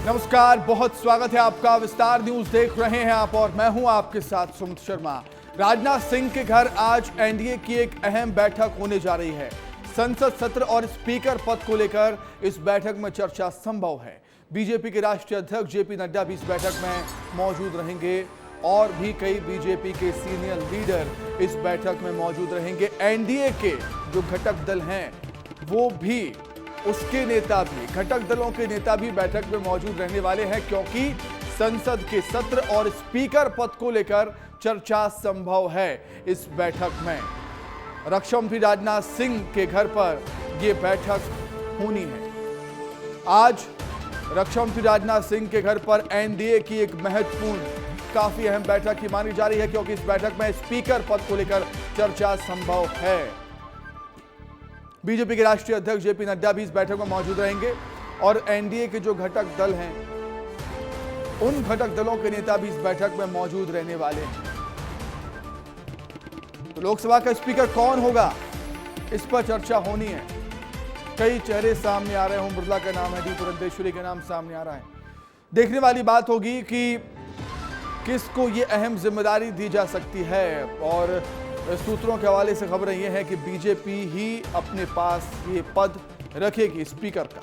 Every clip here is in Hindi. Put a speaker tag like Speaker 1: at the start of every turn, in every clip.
Speaker 1: नमस्कार, बहुत स्वागत है आपका। विस्तार न्यूज देख रहे हैं आप और मैं हूं आपके साथ सुमित शर्मा। राजनाथ सिंह के घर आज एनडीए की एक अहम बैठक होने जा रही है। संसद सत्र और स्पीकर पद को लेकर इस बैठक में चर्चा संभव है। बीजेपी के राष्ट्रीय अध्यक्ष जेपी नड्डा भी इस बैठक में मौजूद रहेंगे और भी कई बीजेपी के सीनियर लीडर इस बैठक में मौजूद रहेंगे। एनडीए के जो घटक दल हैं वो भी, उसके नेता भी, घटक दलों के नेता भी बैठक में मौजूद रहने वाले हैं, क्योंकि संसद के सत्र और स्पीकर पद को लेकर चर्चा संभव है इस बैठक में। रक्षा मंत्री राजनाथ सिंह के घर पर यह बैठक होनी है। आज रक्षा मंत्री राजनाथ सिंह के घर पर एनडीए की एक महत्वपूर्ण, काफी अहम बैठक की मानी जा रही है, क्योंकि इस बैठक में स्पीकर पद को लेकर चर्चा संभव है। बीजेपी के राष्ट्रीय अध्यक्ष जेपी नड्डा भी इस बैठक में मौजूद रहेंगे और एनडीए के जो घटक दल हैं उन घटक दलों के नेता भी इस बैठक में मौजूद रहने वाले हैं। तो लोकसभा का स्पीकर कौन होगा, इस पर चर्चा होनी है। कई चेहरे सामने आ रहे हैं। ओम बिरला का नाम है, डी पुरंदेश्वरी का नाम सामने आ रहा है। देखने वाली बात होगी कि किसको ये अहम जिम्मेदारी दी जा सकती है। और सूत्रों के हवाले से खबरें यह है कि बीजेपी ही अपने पास ये पद रखेगी स्पीकर का।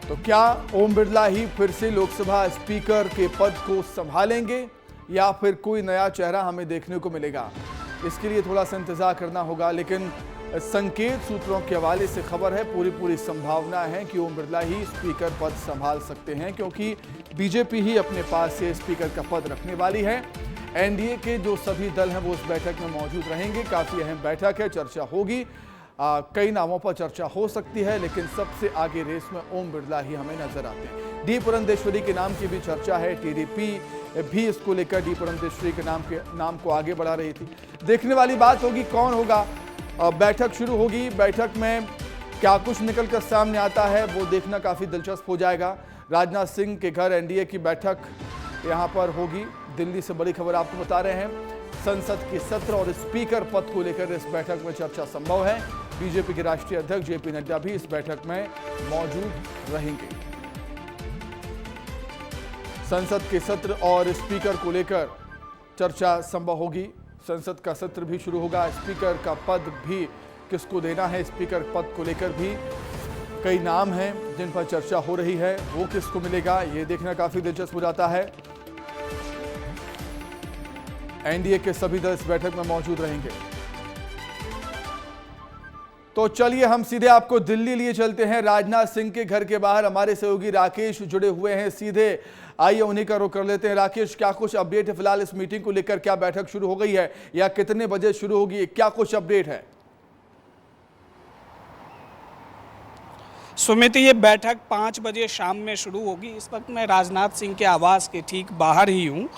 Speaker 1: तो क्या ओम बिरला ही फिर से लोकसभा स्पीकर के पद को संभालेंगे या फिर कोई नया चेहरा हमें देखने को मिलेगा, इसके लिए थोड़ा सा इंतजार करना होगा। लेकिन संकेत सूत्रों के हवाले से खबर है, पूरी संभावना है कि ओम बिरला ही स्पीकर पद संभाल सकते हैं, क्योंकि बीजेपी ही अपने पास से स्पीकर का पद रखने वाली है। एनडीए के जो सभी दल हैं वो इस बैठक में मौजूद रहेंगे। काफी अहम बैठक है, चर्चा होगी। कई नामों पर चर्चा हो सकती है, लेकिन सबसे आगे रेस में ओम बिरला ही हमें नजर आते हैं। डी पुरंदेश्वरी के नाम की भी चर्चा है। टीडीपी भी इसको लेकर डी पुरंदेश्वरी के नाम को आगे बढ़ा रही थी। देखने वाली बात होगी कौन होगा। बैठक शुरू होगी, बैठक में क्या कुछ निकलकर सामने आता है वो देखना काफी दिलचस्प हो जाएगा। राजनाथ सिंह के घर एनडीए की बैठक यहाँ पर होगी। दिल्ली से बड़ी खबर आपको बता रहे हैं। संसद के सत्र और स्पीकर पद को लेकर इस बैठक में चर्चा संभव है। बीजेपी के राष्ट्रीय अध्यक्ष जेपी नड्डा भी इस बैठक में मौजूद रहेंगे। संसद के सत्र और स्पीकर को लेकर चर्चा संभव होगी। संसद का सत्र भी शुरू होगा। स्पीकर का पद भी किसको देना है, स्पीकर पद को लेकर भी कई नाम हैं जिन पर चर्चा हो रही है। वो किसको मिलेगा ये देखना काफी दिलचस्प हो जाता है। एनडीए के सभी दल इस बैठक में मौजूद रहेंगे। तो चलिए हम सीधे आपको दिल्ली लिए चलते हैं। राजनाथ सिंह के घर के बाहर हमारे सहयोगी राकेश जुड़े हुए हैं। सीधे आइए उन्हीं का रुख कर लेते हैं। राकेश, क्या कुछ अपडेट है फिलहाल इस मीटिंग को लेकर? क्या बैठक शुरू हो गई है या कितने बजे शुरू होगी, क्या कुछ अपडेट है?
Speaker 2: सुमित, ये बैठक 5 बजे शाम में शुरू होगी। इस वक्त मैं राजनाथ सिंह के आवास के ठीक बाहर ही हूँ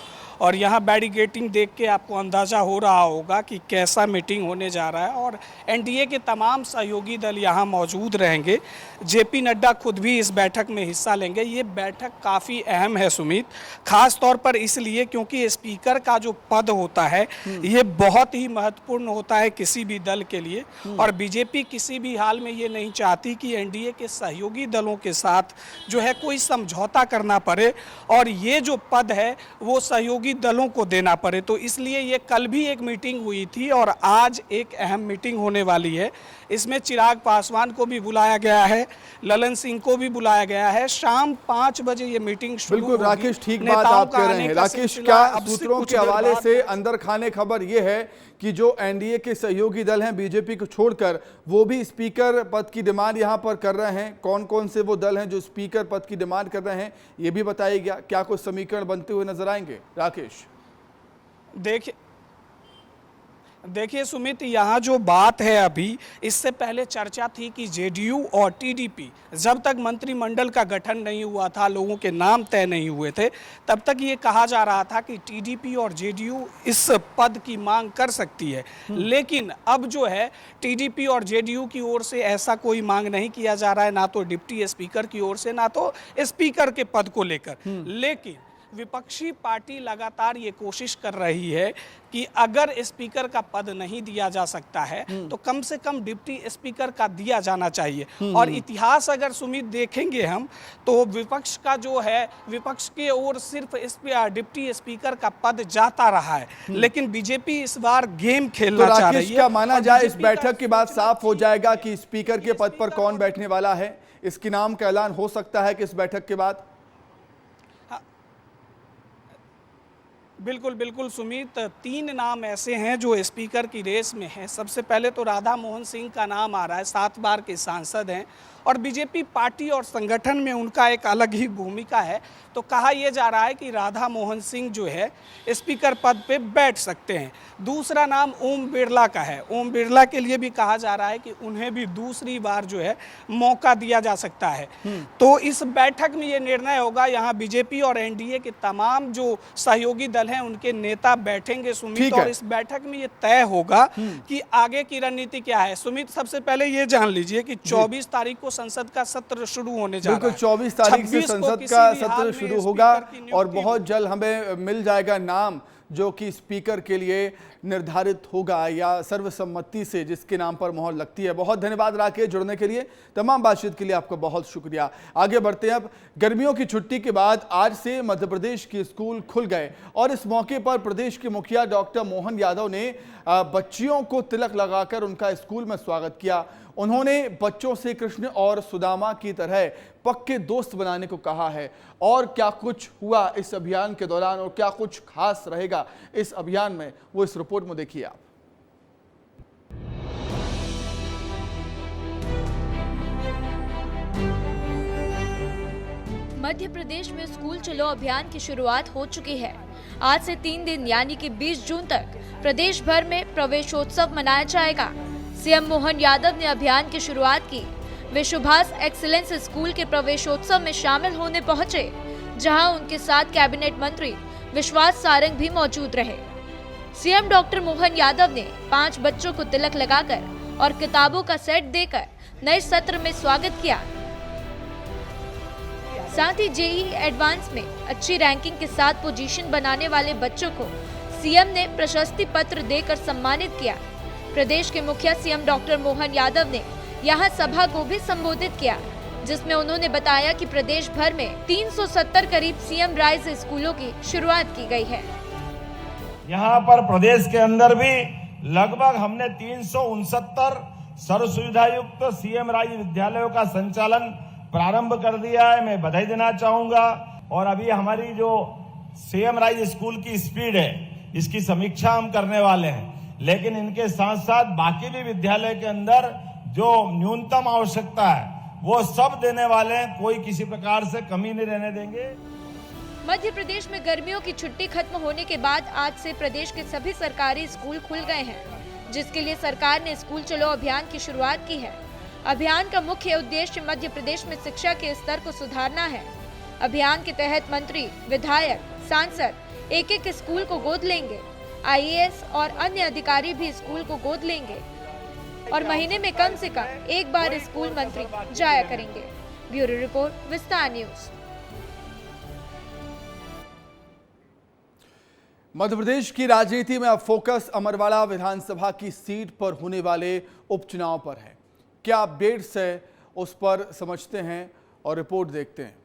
Speaker 2: और यहाँ बैरिकेडिंग देख के आपको अंदाज़ा हो रहा होगा कि कैसा मीटिंग होने जा रहा है। और एनडीए के तमाम सहयोगी दल यहाँ मौजूद रहेंगे। जेपी नड्डा खुद भी इस बैठक में हिस्सा लेंगे। ये बैठक काफ़ी अहम है सुमित, खास तौर पर इसलिए क्योंकि स्पीकर का जो पद होता है ये बहुत ही महत्वपूर्ण होता है किसी भी दल के लिए। और बीजेपी किसी भी हाल में ये नहीं चाहती कि एनडीए के सहयोगी दलों के साथ जो है कोई समझौता करना पड़े और ये जो पद है वो सहयोगी दलों को देना पड़े। तो इसलिए ये कल भी एक मीटिंग हुई थी और आज एक अहम मीटिंग होने वाली है। इसमें चिराग पासवान को भी बुलाया गया है, ललन सिंह को भी बुलाया गया है। शाम 5 बजे ये मीटिंग शुरू होगी।
Speaker 1: बिल्कुल राकेश, ठीक बात आप कह रहे हैं। राकेश, क्या सूत्रों के हवाले से अंदर खाने खबर ये है कि जो एनडीए के सहयोगी दल हैं बीजेपी को छोड़कर, वो भी स्पीकर पद की डिमांड यहां पर कर रहे हैं? कौन कौन से वो दल हैं जो स्पीकर पद की डिमांड कर रहे हैं, ये भी बताइएगा। क्या कुछ समीकरण बनते हुए नजर आएंगे राकेश?
Speaker 2: देखिए सुमित, यहाँ जो बात है अभी, इससे पहले चर्चा थी कि जेडीयू और टीडीपी, जब तक मंत्रिमंडल का गठन नहीं हुआ था, लोगों के नाम तय नहीं हुए थे, तब तक ये कहा जा रहा था कि टीडीपी और जेडीयू इस पद की मांग कर सकती है। लेकिन अब जो है टीडीपी और जेडीयू की ओर से ऐसा कोई मांग नहीं किया जा रहा है, ना तो डिप्टी स्पीकर की ओर से, ना तो स्पीकर के पद को लेकर। लेकिन विपक्षी पार्टी लगातार ये कोशिश कर रही है कि अगर स्पीकर का पद नहीं दिया जा सकता है तो कम से कम डिप्टी स्पीकर का दिया जाना चाहिए। और इतिहास अगर सुमित देखेंगे हम तो विपक्ष का जो है, विपक्ष की ओर सिर्फ डिप्टी स्पीकर का पद जाता रहा है, लेकिन बीजेपी इस बार गेम खेलना चाह रही है।
Speaker 1: क्या माना जाए इस बैठक के बाद साफ हो जाएगा कि स्पीकर के पद पर कौन बैठने वाला है? इसके नाम का ऐलान हो सकता है कि इस बैठक के बाद?
Speaker 2: बिल्कुल बिल्कुल सुमित, 3 नाम ऐसे हैं जो स्पीकर की रेस में हैं। सबसे पहले तो राधा मोहन सिंह का नाम आ रहा है, 7 बार के सांसद हैं और बीजेपी पार्टी और संगठन में उनका एक अलग ही भूमिका है। तो कहा यह जा रहा है कि राधा मोहन सिंह जो है स्पीकर पद पे बैठ सकते हैं। दूसरा नाम ओम बिरला का है। ओम बिरला के लिए भी कहा जा रहा है कि उन्हें भी दूसरी बार जो है मौका दिया जा सकता है। तो इस बैठक में ये निर्णय होगा, यहाँ बीजेपी और एनडीए के तमाम जो सहयोगी दल हैं उनके नेता बैठेंगे सुमित, और इस बैठक में ये तय होगा कि आगे की रणनीति क्या है। सुमित, सबसे पहले ये जान लीजिए कि 24 तारीख को संसद का सत्र शुरू होने जा रहा है।
Speaker 1: बिल्कुल, 24 तारीख से संसद का सत्र शुरू होगा और बहुत जल्द हमें मिल जाएगा नाम जो कि स्पीकर के लिए निर्धारित होगा या सर्वसम्मति से जिसके नाम पर मोहर लगती है। बहुत धन्यवाद राकेश, जुड़ने के लिए, तमाम बातचीत के लिए आपका बहुत शुक्रिया। आगे बढ़ते हैं। अब गर्मियों की छुट्टी के बाद आज से मध्य प्रदेश के स्कूल खुल गए और इस मौके पर प्रदेश के मुखिया डॉक्टर मोहन यादव ने बच्चियों को तिलक लगाकर उनका स्कूल में स्वागत किया। उन्होंने बच्चों से कृष्ण और सुदामा की तरह पक्के दोस्त बनाने को कहा है। और क्या कुछ हुआ इस अभियान के दौरान और क्या कुछ खास रहेगा इस अभियान में, वो इस रिपोर्ट में देखिए आप।
Speaker 3: मध्य प्रदेश में स्कूल चलो अभियान की शुरुआत हो चुकी है। आज से 3 दिन यानी कि 20 जून तक प्रदेश भर में प्रवेशोत्सव मनाया जाएगा। सीएम मोहन यादव ने अभियान की शुरुआत की। वे सुभाष एक्सीलेंस स्कूल के प्रवेशोत्सव में शामिल होने पहुंचे, जहां उनके साथ कैबिनेट मंत्री विश्वास सारंग भी मौजूद रहे। सीएम डॉक्टर मोहन यादव ने 5 बच्चों को तिलक लगाकर और किताबों का सेट देकर नए सत्र में स्वागत किया। साथ ही जेईई एडवांस में अच्छी रैंकिंग के साथ पोजीशन बनाने वाले बच्चों को सीएम ने प्रशस्ति पत्र देकर सम्मानित किया। प्रदेश के मुखिया सीएम डॉक्टर मोहन यादव ने यहां सभा को भी संबोधित किया, जिसमें उन्होंने बताया कि प्रदेश भर में 370 करीब सीएम राइज स्कूलों की शुरुआत की गई है।
Speaker 4: यहां पर प्रदेश के अंदर भी लगभग हमने 369 सर्व सुविधा युक्त सीएम राइज विद्यालयों का संचालन प्रारंभ कर दिया है। मैं बधाई देना चाहूंगा। और अभी हमारी जो सीएम राइज स्कूल की स्पीड है, इसकी समीक्षा हम करने वाले हैं। लेकिन इनके साथ साथ बाकी भी विद्यालय के अंदर जो न्यूनतम आवश्यकता है वो सब देने वाले हैं। कोई किसी प्रकार से कमी नहीं रहने देंगे।
Speaker 3: मध्य प्रदेश में गर्मियों की छुट्टी खत्म होने के बाद आज से प्रदेश के सभी सरकारी स्कूल खुल गए हैं, जिसके लिए सरकार ने स्कूल चलो अभियान की शुरुआत की है। अभियान का मुख्य उद्देश्य मध्य प्रदेश में शिक्षा के स्तर को सुधारना है। अभियान के तहत मंत्री, विधायक, सांसद एक-एक स्कूल को गोद लेंगे। आईएएस और अन्य अधिकारी भी स्कूल को गोद लेंगे और महीने में कम से कम एक बार स्कूल मंत्री जाया करेंगे। ब्यूरो रिपोर्ट, विस्तार न्यूज।
Speaker 1: मध्य प्रदेश की राजनीति में अब फोकस अमरवाड़ा विधानसभा की सीट पर होने वाले उपचुनाव पर है। क्या अपडेट्स है उस पर समझते हैं और रिपोर्ट देखते हैं।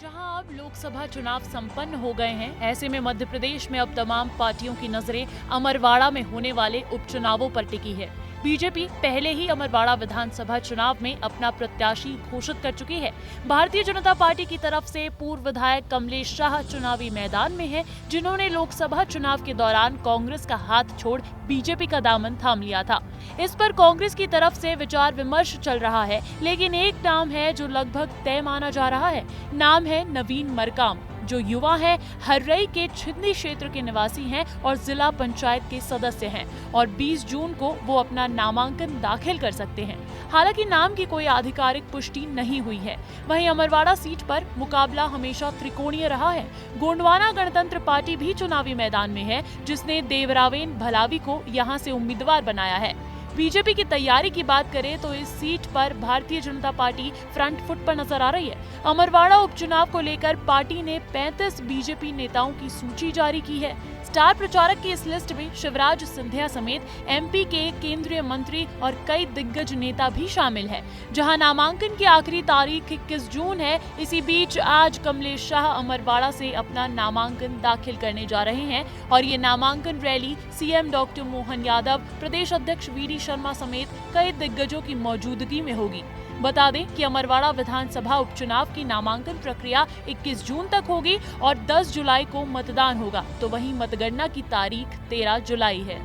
Speaker 5: जहां अब लोकसभा चुनाव संपन्न हो गए हैं, ऐसे में मध्य प्रदेश में अब तमाम पार्टियों की नजरें अमरवाड़ा में होने वाले उपचुनावों पर टिकी है। बीजेपी पहले ही अमरवाड़ा विधानसभा चुनाव में अपना प्रत्याशी घोषित कर चुकी है। भारतीय जनता पार्टी की तरफ से पूर्व विधायक कमलेश शाह चुनावी मैदान में हैं, जिन्होंने लोकसभा चुनाव के दौरान कांग्रेस का हाथ छोड़ बीजेपी का दामन थाम लिया था। इस पर कांग्रेस की तरफ से विचार विमर्श चल रहा है, लेकिन एक नाम है जो लगभग तय माना जा रहा है। नाम है नवीन मरकाम, जो युवा है, हर्रई के छिंदी क्षेत्र के निवासी हैं और जिला पंचायत के सदस्य हैं और 20 जून को वो अपना नामांकन दाखिल कर सकते हैं। हालांकि नाम की कोई आधिकारिक पुष्टि नहीं हुई है। वहीं अमरवाड़ा सीट पर मुकाबला हमेशा त्रिकोणीय रहा है। गोंडवाना गणतंत्र पार्टी भी चुनावी मैदान में है, जिसने देवरावेन भलावी को यहां से उम्मीदवार बनाया है। बीजेपी की तैयारी की बात करें तो इस सीट पर Bharatiya Janata party front foot पर नजर आ रही है। अमरवाड़ा उपचुनाव को लेकर पार्टी ने 35 बीजेपी नेताओं की सूची जारी की है। स्टार प्रचारक की इस लिस्ट में शिवराज सिंधिया समेत एमपी के केंद्रीय मंत्री और कई दिग्गज नेता भी शामिल हैं। जहां नामांकन की आखिरी तारीख 21 जून है। इसी बीच आज कमलेश शाह अमरवाड़ा से अपना नामांकन दाखिल करने जा रहे हैं और ये नामांकन rally CM doctor Mohan Yadav, प्रदेश अध्यक्ष वीडी शर्मा समेत कई दिग्गजों की मौजूदगी में होगी। बता दें कि अमरवाड़ा विधानसभा उपचुनाव की नामांकन प्रक्रिया 21 जून तक होगी और 10 जुलाई को मतदान होगा, तो वहीं मतगणना की तारीख 13 जुलाई है।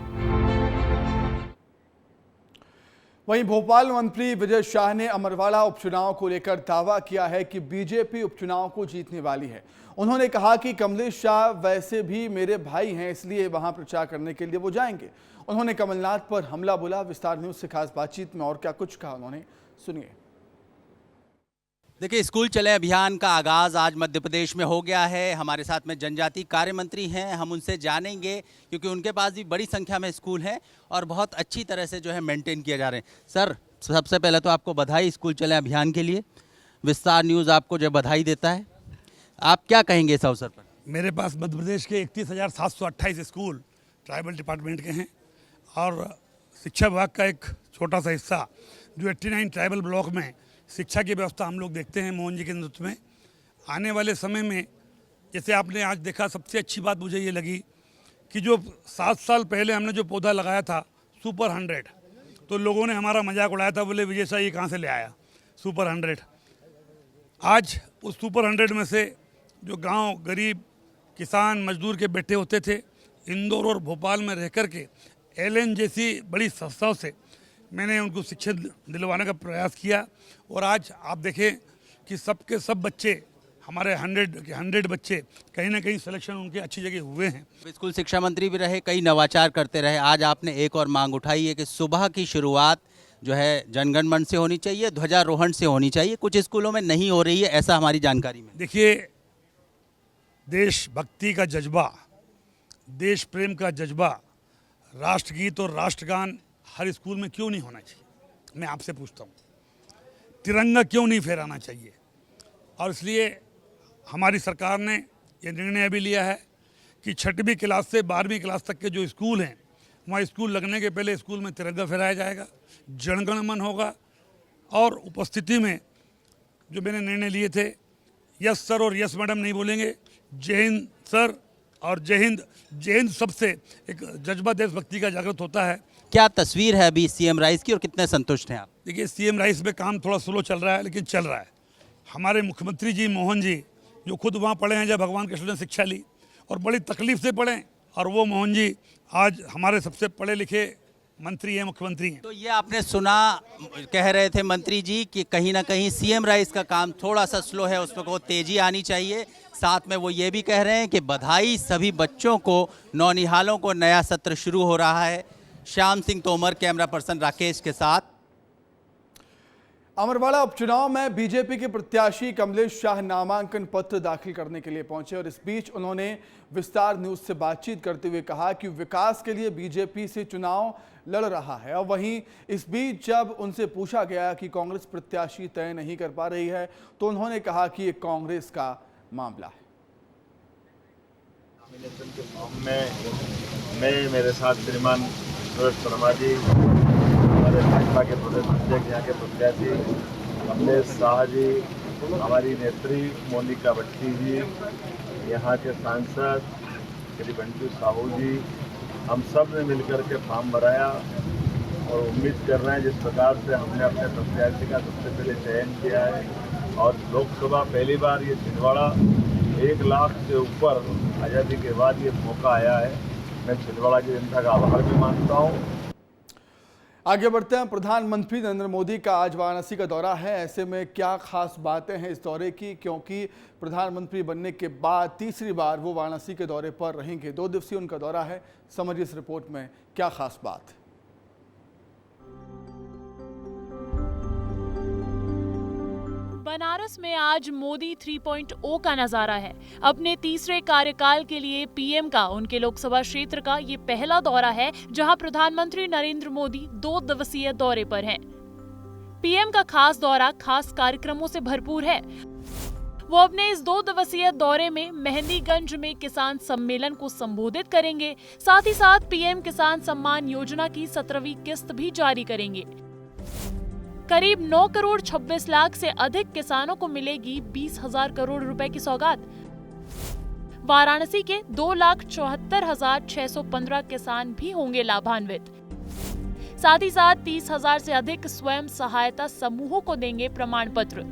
Speaker 1: वहीं भोपाल मंत्री विजय शाह ने अमरवाड़ा उपचुनाव को लेकर दावा किया है कि बीजेपी उपचुनाव को जीतने वाली है। उन्होंने कहा कि कमलेश शाह वैसे भी मेरे भाई हैं, इसलिए वहां प्रचार करने के लिए वो जाएंगे। उन्होंने कमलनाथ पर हमला बोला। विस्तार न्यूज से खास बातचीत में और क्या कुछ कहा उन्होंने, सुनिए।
Speaker 6: देखिए, स्कूल चले अभियान का आगाज़ आज मध्य प्रदेश में हो गया है। हमारे साथ में जनजातीय कार्य मंत्री हैं, हम उनसे जानेंगे क्योंकि उनके पास भी बड़ी संख्या में स्कूल हैं और बहुत अच्छी तरह से जो है मेंटेन किए जा रहे हैं। सर, सबसे पहले तो आपको बधाई स्कूल चले अभियान के लिए। विस्तार न्यूज़ आपको जो बधाई देता है, आप क्या कहेंगे इस अवसर पर?
Speaker 7: मेरे पास मध्य प्रदेश के 31,728 स्कूल ट्राइबल डिपार्टमेंट के हैं और शिक्षा विभाग का एक छोटा सा हिस्सा जो 89 ट्राइबल ब्लॉक में शिक्षा की व्यवस्था हम लोग देखते हैं मोहन जी के नेतृत्व में। आने वाले समय में जैसे आपने आज देखा, सबसे अच्छी बात मुझे ये लगी कि जो 7 साल पहले हमने जो पौधा लगाया था सुपर 100, तो लोगों ने हमारा मजाक उड़ाया था, बोले विजय शाह ये कहाँ से ले आया सुपर 100। आज उस सुपर 100 में से जो गांव गरीब किसान मजदूर के बेटे होते थे, इंदौर और भोपाल में रह कर के एलएन जैसी बड़ी संस्थाओं से मैंने उनको शिक्षा दिलवाने का प्रयास किया और आज आप देखें कि सबके सब बच्चे हमारे 100 बच्चे कहीं ना कहीं सिलेक्शन उनके अच्छी जगह हुए हैं।
Speaker 6: स्कूल शिक्षा मंत्री भी रहे, कई नवाचार करते रहे। आज आपने एक और मांग उठाई है कि सुबह की शुरुआत जो है जनगण मन से होनी चाहिए, ध्वजारोहण से होनी चाहिए। कुछ स्कूलों में नहीं हो रही है, ऐसा हमारी जानकारी में।
Speaker 7: देखिए, देशभक्ति का जज्बा, देश प्रेम का जज्बा, राष्ट्रगीत और राष्ट्रगान हर स्कूल में क्यों नहीं होना चाहिए? मैं आपसे पूछता हूँ, तिरंगा क्यों नहीं फहराना चाहिए? और इसलिए हमारी सरकार ने ये निर्णय भी लिया है कि 6वीं क्लास से 12वीं क्लास तक के जो स्कूल हैं, वहाँ स्कूल लगने के पहले स्कूल में तिरंगा फहराया जाएगा, जनगण मन होगा और उपस्थिति में जो मैंने निर्णय लिए थे, यस सर और यस मैडम नहीं बोलेंगे, जय हिंद सर और जय हिंद। जय हिंद सबसे एक जज्बा देशभक्ति का जागृत होता है।
Speaker 6: क्या तस्वीर है अभी सीएम राइस की और कितने संतुष्ट हैं आप?
Speaker 7: देखिए, सीएम राइस में काम थोड़ा स्लो चल रहा है, लेकिन चल रहा है। हमारे मुख्यमंत्री जी मोहन जी जो खुद वहाँ पढ़े हैं जब भगवान कृष्ण ने शिक्षा ली और बड़ी तकलीफ से पढ़े, और वो मोहन जी आज हमारे सबसे पढ़े लिखे मंत्री हैं, मुख्यमंत्री हैं।
Speaker 6: तो ये आपने सुना, कह रहे थे मंत्री जी कि कहीं ना कहीं सीएम राइस का काम थोड़ा सा स्लो है, उसमें को तेजी आनी चाहिए। साथ में वो ये भी कह रहे हैं कि बधाई सभी बच्चों को, नौनिहालों को नया सत्र शुरू हो रहा है। श्याम सिंह तोमर, कैमरा पर्सन राकेश के साथ।
Speaker 1: अमरवाड़ा उपचुनाव में बीजेपी के प्रत्याशी कमलेश शाह नामांकन पत्र दाखिल करने के लिए पहुंचे और इस बीच उन्होंने विस्तार न्यूज से बातचीत करते हुए कहा कि विकास के लिए बीजेपी से चुनाव लड़ रहा है। और वहीं इस बीच जब उनसे पूछा गया कि कांग्रेस प्रत्याशी तय नहीं कर पा रही है, तो उन्होंने कहा कि ये कांग्रेस का मामला है।
Speaker 8: नॉमिनेशन के फॉर्म में मैं, मेरे साथ श्रीमान सुरेश शर्मा जी, हमारे भाजपा के प्रदेश अध्यक्ष, यहाँ के प्रत्याशी कमलेश शाह जी, हमारी नेत्री मोनिका भट्टी जी, यहाँ के सांसद श्री बंटू साहू जी, हम सब ने मिलकर के फॉर्म भराया और उम्मीद कर रहे हैं जिस प्रकार से हमने अपने प्रत्याशी का सबसे पहले चयन किया है और लोकसभा पहली बार ये छिंदवाड़ा 1 लाख से ऊपर आज़ादी के बाद ये मौका आया है। मैं छिंदवाड़ा की जनता का आभार भी मानता हूँ।
Speaker 1: आगे बढ़ते हैं। प्रधानमंत्री नरेंद्र मोदी का आज वाराणसी का दौरा है। ऐसे में क्या खास बातें हैं इस दौरे की, क्योंकि प्रधानमंत्री बनने के बाद तीसरी बार वो वाराणसी के दौरे पर रहेंगे। 2 दिवसीय उनका दौरा है। समझिए इस रिपोर्ट में क्या खास बात।
Speaker 5: बनारस में आज मोदी 3.0 का नजारा है। अपने तीसरे कार्यकाल के लिए पीएम का उनके लोकसभा क्षेत्र का ये पहला दौरा है जहां प्रधानमंत्री नरेंद्र मोदी 2 दिवसीय दौरे पर हैं। पीएम का खास दौरा खास कार्यक्रमों से भरपूर है। वो अपने इस 2 दिवसीय दौरे में मेहंदीगंज में किसान सम्मेलन को संबोधित करेंगे। साथ ही साथ पीएम किसान सम्मान योजना की 17वीं किस्त भी जारी करेंगे। करीब 9 करोड़ 26 लाख से अधिक किसानों को मिलेगी 20,000 करोड़ रुपए की सौगात। वाराणसी के 2,74,615 किसान भी होंगे लाभान्वित। साथ ही साथ 30,000 से अधिक स्वयं सहायता समूहों को देंगे प्रमाण पत्र।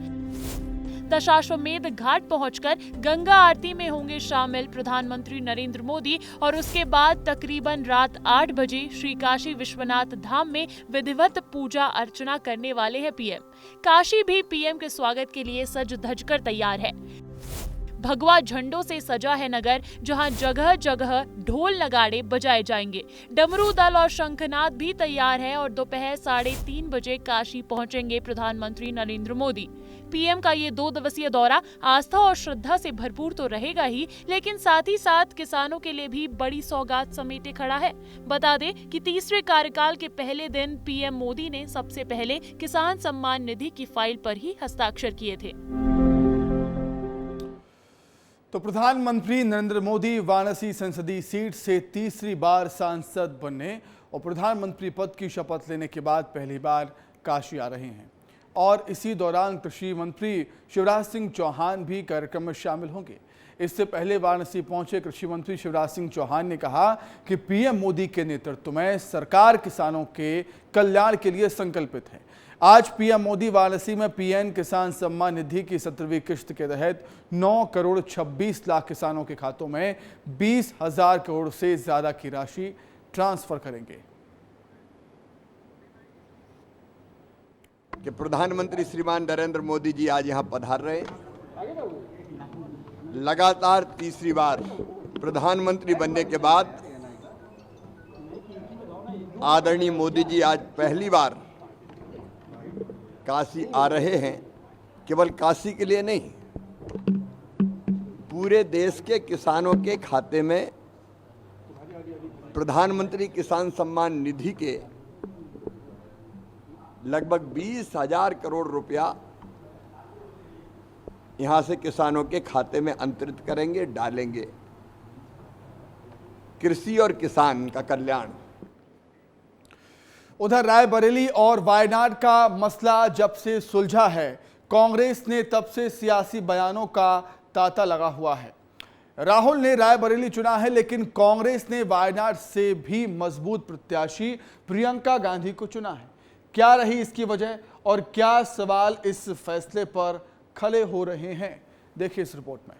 Speaker 5: दशाश्वमेध घाट पहुंचकर गंगा आरती में होंगे शामिल प्रधानमंत्री नरेंद्र मोदी और उसके बाद तकरीबन रात 8 बजे श्री काशी विश्वनाथ धाम में विधिवत पूजा अर्चना करने वाले हैं पीएम। काशी भी पीएम के स्वागत के लिए सज धज कर तैयार है। भगवा झंडों से सजा है नगर, जहां जगह जगह ढोल नगाड़े बजाए जाएंगे। डमरू दल और शंखनाद भी तैयार है और दोपहर 3:30 बजे काशी पहुंचेंगे प्रधानमंत्री नरेंद्र मोदी। पीएम का ये 2 दिवसीय दौरा आस्था और श्रद्धा से भरपूर तो रहेगा ही, लेकिन साथ ही साथ किसानों के लिए भी बड़ी सौगात समेटे खड़ा है। बता दें कि तीसरे कार्यकाल के पहले दिन पीएम मोदी ने सबसे पहले किसान सम्मान निधि की फाइल पर ही हस्ताक्षर किए थे।
Speaker 1: तो प्रधानमंत्री नरेंद्र मोदी वाराणसी संसदीय सीट से तीसरी बार सांसद बनने और प्रधानमंत्री पद की शपथ लेने के बाद पहली बार काशी आ रहे हैं और इसी दौरान कृषि मंत्री शिवराज सिंह चौहान भी कार्यक्रम में शामिल होंगे। इससे पहले वाराणसी पहुंचे कृषि मंत्री शिवराज सिंह चौहान ने कहा कि पीएम मोदी के नेतृत्व में सरकार किसानों के कल्याण के लिए संकल्पित है। आज पीएम मोदी वाराणसी में पीएम किसान सम्मान निधि की 17वीं किश्त के तहत 9 करोड़ 26 लाख किसानों के खातों में 20,000 करोड़ से ज्यादा की राशि ट्रांसफर करेंगे।
Speaker 9: कि प्रधानमंत्री श्रीमान नरेंद्र मोदी जी आज यहां पधार रहे हैं। लगातार तीसरी बार प्रधानमंत्री बनने के बाद आदरणीय मोदी जी आज पहली बार काशी आ रहे हैं। केवल काशी के लिए नहीं, पूरे देश के किसानों के खाते में प्रधानमंत्री किसान सम्मान निधि के लगभग 20,000 करोड़ रुपया यहां से किसानों के खाते में अंतरित करेंगे, डालेंगे। कृषि और किसान का कल्याण।
Speaker 1: उधर रायबरेली और वायनाड का मसला जब से सुलझा है, कांग्रेस ने तब से सियासी बयानों का तांता लगा हुआ है। राहुल ने रायबरेली चुना है, लेकिन कांग्रेस ने वायनाड से भी मजबूत प्रत्याशी प्रियंका गांधी को चुना है। क्या रही इसकी वजह और क्या सवाल इस फैसले पर खड़े हो रहे हैं, देखिए इस रिपोर्ट में।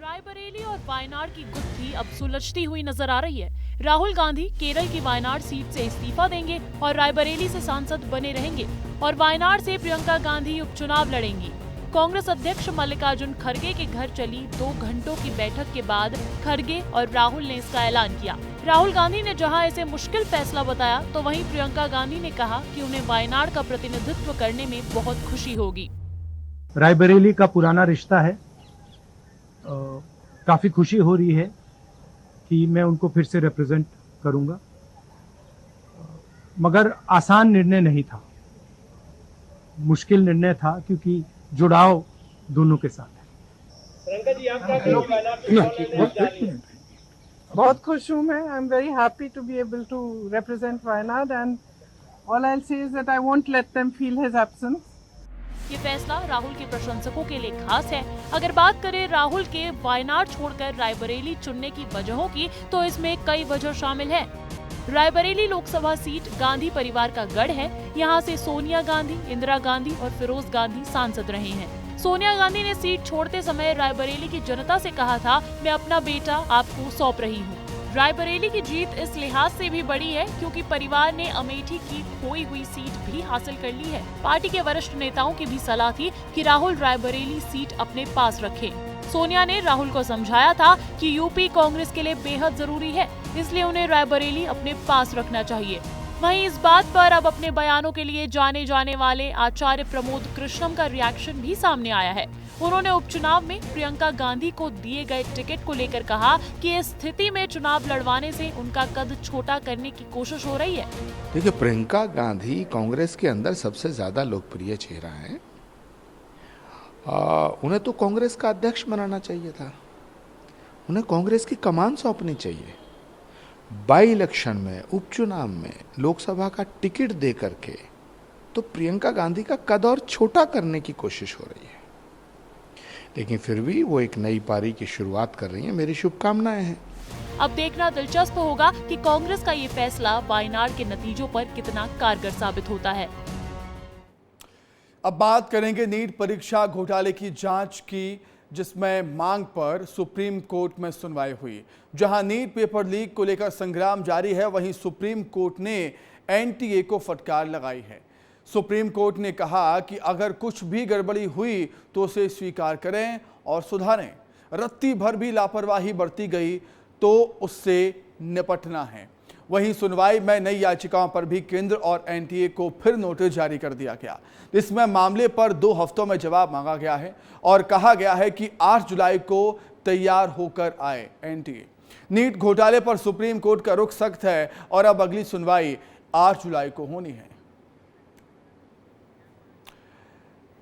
Speaker 5: रायबरेली और वायनाड की गुत्थी अब सुलझती हुई नजर आ रही है। राहुल गांधी केरल की वायनाड सीट से इस्तीफा देंगे और रायबरेली से सांसद बने रहेंगे और वायनाड से प्रियंका गांधी उपचुनाव लड़ेंगी। कांग्रेस अध्यक्ष मल्लिकार्जुन खड़गे के घर चली 2 घंटों की बैठक के बाद खड़गे और राहुल ने इसका ऐलान किया। राहुल गांधी ने जहां इसे मुश्किल फैसला बताया, तो वहीं प्रियंका गांधी ने कहा कि उन्हें वायनाड का प्रतिनिधित्व करने में बहुत खुशी होगी।
Speaker 10: रायबरेली का पुराना रिश्ता है, काफी खुशी हो रही है कि मैं उनको फिर से रिप्रेजेंट करूंगा, मगर आसान निर्णय नहीं था, मुश्किल निर्णय था क्योंकि जुड़ाव दोनों के साथ है।
Speaker 11: प्रियंका जी, आप क्या कहेंगे?
Speaker 12: बहुत खुश हूँ मैं। I am very happy to be able to represent Wayanad and all I will say is that I won't let them feel his absence.
Speaker 5: ये फैसला राहुल के प्रशंसकों के लिए खास है। अगर बात करें राहुल के वायनाड छोड़कर रायबरेली चुनने की वजहों की, तो इसमें कई वजह शामिल है। रायबरेली लोकसभा सीट गांधी परिवार का गढ़ है। यहाँ से सोनिया गांधी, इंदिरा गांधी और फिरोज गांधी सांसद रहे हैं। सोनिया गांधी ने सीट छोड़ते समय रायबरेली की जनता से कहा था, मैं अपना बेटा आपको सौंप रही हूँ। रायबरेली की जीत इस लिहाज से भी बड़ी है क्योंकि परिवार ने अमेठी की खोई हुई सीट भी हासिल कर ली है। पार्टी के वरिष्ठ नेताओं की भी सलाह थी कि राहुल रायबरेली सीट अपने पास रखें। सोनिया ने राहुल को समझाया था कि यूपी कांग्रेस के लिए बेहद जरूरी है, इसलिए उन्हें रायबरेली अपने पास रखना चाहिए। वहीं इस बात पर अब अपने बयानों के लिए जाने जाने वाले आचार्य प्रमोद कृष्णम का रिएक्शन भी सामने आया है। उन्होंने उपचुनाव में प्रियंका गांधी को दिए गए टिकट को लेकर कहा कि इस स्थिति में चुनाव लड़वाने से उनका कद छोटा करने की कोशिश हो रही है।
Speaker 13: देखिए, प्रियंका गांधी कांग्रेस के अंदर सबसे ज्यादा लोकप्रिय चेहरा है। उन्हें तो कांग्रेस का अध्यक्ष बनाना चाहिए था, उन्हें कांग्रेस की कमान सौंपनी चाहिए। बाई इलेक्शन में, उपचुनाव में लोकसभा का टिकट दे करके तो प्रियंका गांधी का कद और छोटा करने की कोशिश हो रही है। लेकिन फिर भी वो एक नई पारी की शुरुआत कर रही है। मेरी शुभकामनाएं हैं।
Speaker 5: अब देखना दिलचस्प होगा कि कांग्रेस का ये फैसला वायनाड के नतीजों पर कितना कारगर साबित होता है।
Speaker 1: अब बात करेंगे नीट परीक्षा घोटाले की जांच की, जिसमें मांग पर सुप्रीम कोर्ट में सुनवाई हुई। जहां नीट पेपर लीक को लेकर संग्राम जारी है, वहीं सुप्रीम कोर्ट ने एनटीए को फटकार लगाई है। सुप्रीम कोर्ट ने कहा कि अगर कुछ भी गड़बड़ी हुई तो उसे स्वीकार करें और सुधारें। रत्ती भर भी लापरवाही बरती गई तो उससे निपटना है। वहीं सुनवाई में नई याचिकाओं पर भी केंद्र और एनटीए को फिर नोटिस जारी कर दिया गया। इसमें मामले पर 2 हफ्तों में जवाब मांगा गया है और कहा गया है कि 8 जुलाई को तैयार होकर आए एनटीए। नीट घोटाले पर सुप्रीम कोर्ट का रुख सख्त है और अब अगली सुनवाई 8 जुलाई को होनी है।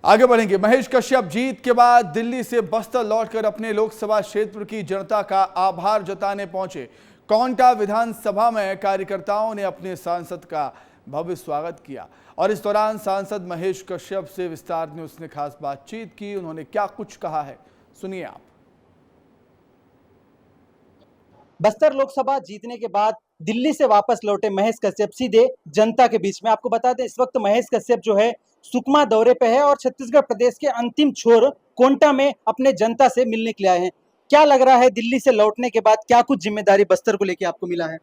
Speaker 1: आगे बढ़ेंगे। महेश कश्यप जीत के बाद दिल्ली से बस्तर लौटकर अपने लोकसभा क्षेत्र की जनता का आभार जताने पहुंचे। कोंटा विधानसभा में कार्यकर्ताओं ने अपने सांसद का भव्य स्वागत किया और इस दौरान सांसद महेश कश्यप से विस्तार न्यूज ने खास बातचीत की। उन्होंने क्या कुछ कहा है, सुनिए आप।
Speaker 14: बस्तर लोकसभा जीतने के बाद दिल्ली से वापस लौटे महेश कश्यप सीधे जनता के बीच में। आपको बता दें, इस वक्त महेश कश्यप जो है सुकमा दौरे पे है और छत्तीसगढ़ प्रदेश के अंतिम छोर कोंटा में अपने जनता से मिलने के लिए आए हैं। क्या लग रहा है, दिल्ली से लौटने के बाद क्या कुछ जिम्मेदारी बस्तर को लेकर आपको मिला है?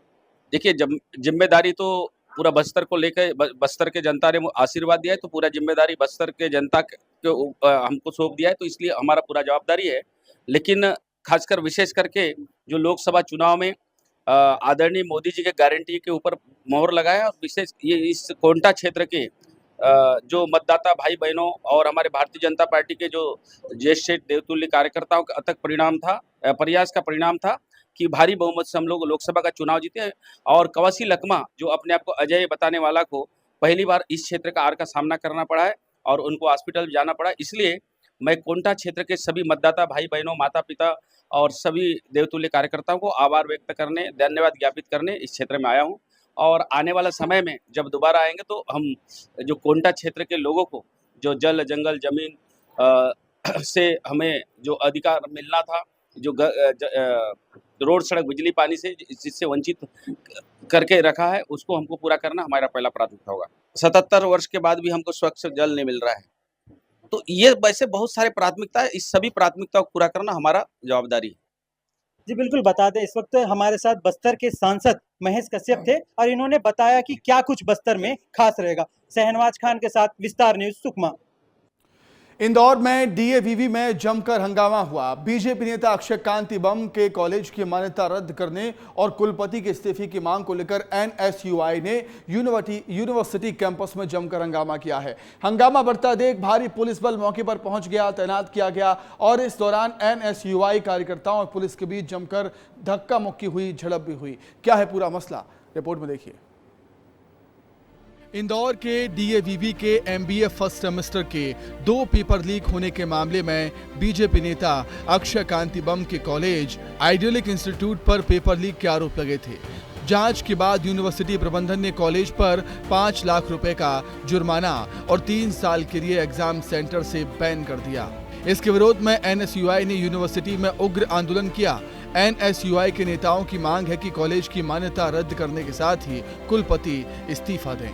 Speaker 15: देखिए, जिम्मेदारी तो पूरा बस्तर को लेकर, बस्तर के जनता ने आशीर्वाद दिया है तो पूरा जिम्मेदारी बस्तर के जनता के हमको सौंप दिया है, तो इसलिए हमारा पूरा जवाबदारी है। लेकिन खासकर विशेष करके जो लोकसभा चुनाव में आदरणीय मोदी जी के गारंटी के ऊपर मोहर लगाया और विशेष ये इस कोंटा क्षेत्र के जो मतदाता भाई बहनों और हमारे भारतीय जनता पार्टी के जो ज्येष्ठ देवतुल्य कार्यकर्ताओं का अथक प्रयास का परिणाम था कि भारी बहुमत से हम लोग लोकसभा का चुनाव जीते और कवासी लकमा जो अपने आप को अजय बताने वाला को पहली बार इस क्षेत्र का हार का सामना करना पड़ा है और उनको हॉस्पिटल जाना पड़ा। इसलिए मैं कोंटा क्षेत्र के सभी मतदाता भाई बहनों, माता पिता और सभी देवतुल्य कार्यकर्ताओं को आभार व्यक्त करने, धन्यवाद ज्ञापित करने इस क्षेत्र में आया हूं। और आने वाला समय में जब दोबारा आएंगे तो हम जो कोंटा क्षेत्र के लोगों को जो जल जंगल जमीन से हमें जो अधिकार मिलना था, जो रोड सड़क बिजली पानी से जिससे वंचित करके रखा है, उसको हमको पूरा करना हमारा पहला प्राथमिकता होगा। 77 वर्ष के बाद भी हमको स्वच्छ जल नहीं मिल रहा है, तो ये वैसे बहुत सारे प्राथमिकता है, इस सभी प्राथमिकता को पूरा करना हमारा जवाबदारी है।
Speaker 14: जी बिल्कुल, बता दें इस वक्त हमारे साथ बस्तर के सांसद महेश कश्यप थे और इन्होंने बताया कि क्या कुछ बस्तर में खास रहेगा। शहनवाज खान के साथ विस्तार न्यूज, सुकमा।
Speaker 1: इंदौर में डीएवीवी में जमकर हंगामा हुआ। बीजेपी नेता अक्षय कांति बम के कॉलेज की मान्यता रद्द करने और कुलपति के इस्तीफे की मांग को लेकर एनएसयूआई ने यूनिवर्सिटी कैंपस में जमकर हंगामा किया है। हंगामा बढ़ता देख भारी पुलिस बल मौके पर पहुंच गया, तैनात किया गया और इस दौरान एनएसयूआई कार्यकर्ताओं और पुलिस के बीच जमकर धक्का मुक्की हुई, झड़प भी हुई। क्या है पूरा मसला, रिपोर्ट में देखिए। इंदौर के डीएवीवी के एमबीए फर्स्ट सेमेस्टर के 2 पेपर लीक होने के मामले में बीजेपी नेता अक्षय कांति बम के कॉलेज आइडियलिक इंस्टीट्यूट पर पेपर लीक के आरोप लगे थे। जांच के बाद यूनिवर्सिटी प्रबंधन ने कॉलेज पर 5 लाख रुपए का जुर्माना और 3 साल के लिए एग्जाम सेंटर से बैन कर दिया। इसके विरोध में एनएसयूआई ने यूनिवर्सिटी में उग्र आंदोलन किया। एनएसयूआई के नेताओं की मांग है कि कॉलेज की मान्यता रद्द करने के साथ ही कुलपति इस्तीफा दें।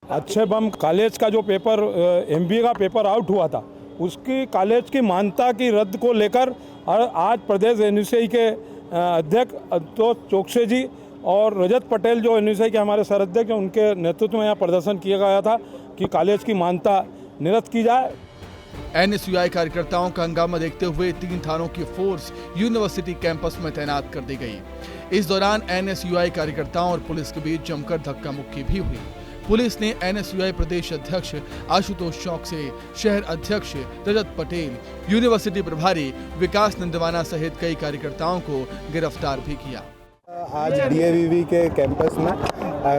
Speaker 16: अक्षय बम कॉलेज का जो पेपर एमबीए का पेपर आउट हुआ था, उसकी कॉलेज की मान्यता की रद्द को लेकर आज प्रदेश एनएसयूआई के अध्यक्ष तो चोकसे जी और रजत पटेल जो एनएसयूआई के हमारे सर अध्यक्ष हैं, उनके नेतृत्व में यहाँ प्रदर्शन किया गया था कि कॉलेज की मान्यता निरस्त की जाए।
Speaker 1: एनएसयूआई कार्यकर्ताओं का हंगामा देखते हुए 3 थानों की फोर्स यूनिवर्सिटी कैंपस में तैनात कर दी गई। इस दौरान एनएसयूआई कार्यकर्ताओं और पुलिस के बीच जमकर धक्का मुक्की भी हुई। पुलिस ने एनएसयूआई प्रदेश अध्यक्ष आशुतोष चौकसे, शहर अध्यक्ष रजत पटेल, यूनिवर्सिटी प्रभारी विकास नंदवाना सहित कई कार्यकर्ताओं को गिरफ्तार भी किया।
Speaker 17: आज डीएवीवी के कैंपस में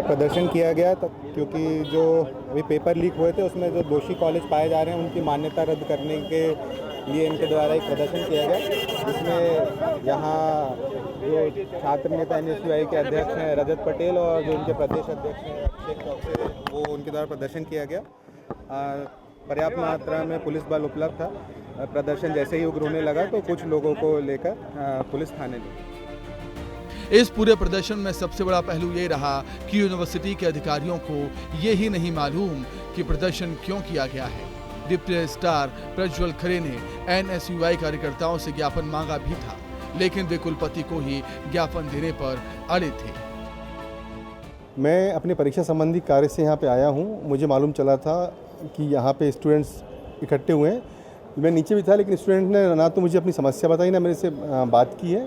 Speaker 17: प्रदर्शन किया गया क्योंकि जो अभी पेपर लीक हुए थे उसमें जो दोषी कॉलेज पाए जा रहे हैं उनकी मान्यता रद्द करने के लिए इनके द्वारा एक प्रदर्शन किया गया, जिसमें यहाँ जो छात्र नेता एनएसयूआई के अध्यक्ष हैं रजत पटेल और जो उनके प्रदेश अध्यक्ष हैं अभिषेक चौकसे, वो उनके द्वारा प्रदर्शन किया गया। पर्याप्त मात्रा में पुलिस बल उपलब्ध था। प्रदर्शन जैसे ही उग्र होने लगा तो कुछ लोगों को लेकर पुलिस थाने ली।
Speaker 1: इस पूरे प्रदर्शन में सबसे बड़ा पहलू ये रहा कि यूनिवर्सिटी के अधिकारियों को ये ही नहीं मालूम कि प्रदर्शन क्यों किया गया है। डिप्टी रजिस्ट्रार प्रज्वल खरे ने एनएसयूआई कार्यकर्ताओं से ज्ञापन मांगा भी था, लेकिन वे कुलपति को ही ज्ञापन देने पर अड़े थे।
Speaker 17: मैं अपने परीक्षा संबंधी कार्य से यहाँ पे आया हूँ। मुझे मालूम चला था कि यहाँ पे स्टूडेंट्स इकट्ठे हुए हैं। मैं नीचे भी था, लेकिन स्टूडेंट ने ना तो मुझे अपनी समस्या बताई ना मेरे से बात की है।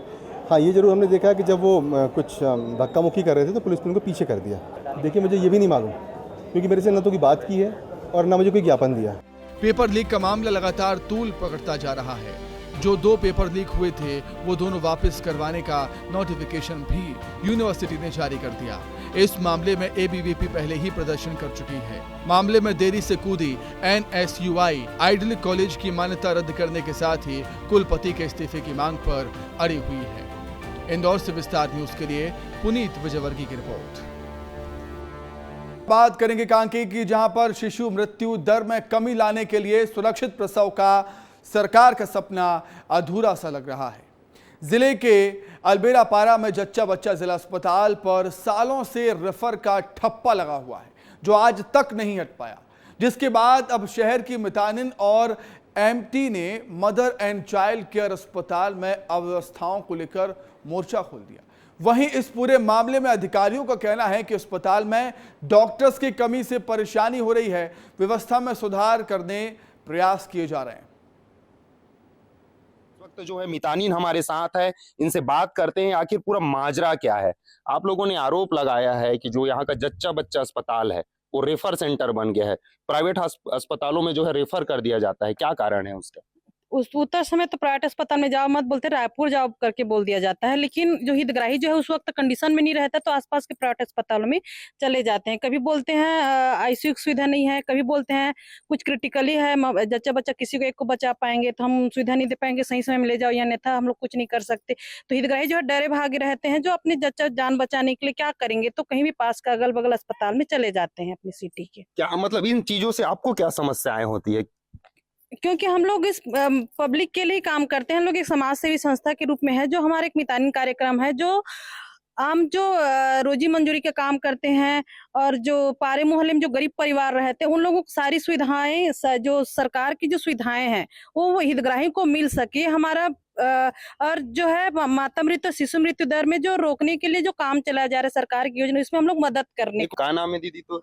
Speaker 17: हाँ, ये जरूर हमने देखा कि जब वो कुछ धक्का मुक्की कर रहे थे तो पुलिस ने उनको पीछे कर दिया। देखिए, मुझे ये भी नहीं मालूम क्योंकि मेरे से ना तो कोई बात की है और ना मुझे कोई ज्ञापन दिया।
Speaker 1: पेपर लीक का मामला लगातार तूल पकड़ता जा रहा है। जो 2 पेपर लीक हुए थे वो दोनों वापस करवाने का नोटिफिकेशन भी यूनिवर्सिटी ने जारी कर दिया। इस मामले में एबीवीपी पहले ही प्रदर्शन कर चुकी है। मामले में देरी से कूदी एनएसयूआई आइडियल कॉलेज की मान्यता रद्द करने के साथ ही कुलपति के इस्तीफे की मांग पर अड़ी हुई है। इंदौर से विस्तार न्यूज के लिए पुनीत विजयवर्गीय की रिपोर्ट। बात करेंगे कांके की, जहां पर शिशु मृत्यु दर में कमी लाने के लिए सुरक्षित प्रसव का सरकार का सपना अधूरा सा लग रहा है। जिले के अलबेड़ापारा में जच्चा बच्चा जिला अस्पताल पर सालों से रेफर का ठप्पा लगा हुआ है, जो आज तक नहीं हट पाया, जिसके बाद अब शहर की मितानिन और एमटी ने मदर एंड चाइल्ड केयर अस्पताल में अव्यवस्थाओं को लेकर मोर्चा खोल दिया। वहीं इस पूरे मामले में अधिकारियों का कहना है कि अस्पताल में डॉक्टर्स की कमी से परेशानी हो रही है, व्यवस्था में सुधार करने प्रयास किए जा रहे हैं।
Speaker 18: इस वक्त जो है मितानिन हमारे साथ है, इनसे बात करते हैं आखिर पूरा माजरा क्या है। आप लोगों ने आरोप लगाया है कि जो यहाँ का जच्चा बच्चा अस्पताल है वो रेफर सेंटर बन गया है, प्राइवेट अस्पतालों में जो है रेफर कर दिया जाता है, क्या कारण है उसका?
Speaker 19: उस उत्तर समय तो प्राइवेट अस्पताल में जाओ मत बोलते, रायपुर जाओ करके बोल दिया जाता है, लेकिन जो हितग्राही जो है उस वक्त कंडीशन में नहीं रहता तो आसपास के प्राइवेट अस्पतालों में चले जाते हैं। कभी बोलते हैं आईसीयू की सुविधा नहीं है, कभी बोलते हैं कुछ क्रिटिकली है, जच्चा बच्चा किसी को एक को बचा पाएंगे तो हम सुविधा नहीं दे पाएंगे, सही समय में ले जाओ, या अन्यथा हम लोग कुछ नहीं कर सकते। तो हितग्राही जो है डरे भागे रहते हैं, जो अपने जच्चा जान बचाने के लिए क्या करेंगे, तो कहीं भी पास का अगल बगल अस्पताल में चले जाते हैं अपनी सिटी के।
Speaker 18: क्या मतलब इन चीजों से आपको क्या समस्याएं होती है?
Speaker 19: क्योंकि हम लोग इस पब्लिक के लिए काम करते हैं, हम लोग एक समाज सेवी संस्था के रूप में है, जो हमारा एक मितानिन कार्यक्रम है, जो हम जो रोजी मंजूरी का काम करते हैं और जो पारे मोहल्ले में जो गरीब परिवार रहते हैं उन लोगों को सारी सुविधाएं, जो सरकार की जो सुविधाएं हैं वो हितग्राही को मिल सके। हमारा और जो है माता मृत्यु और शिशु मृत्यु दर में जो रोकने के लिए जो काम चलाया जा रहा है सरकार की योजना, इसमें हम लोग मदद करने।
Speaker 18: क्या नाम है दीदी? तो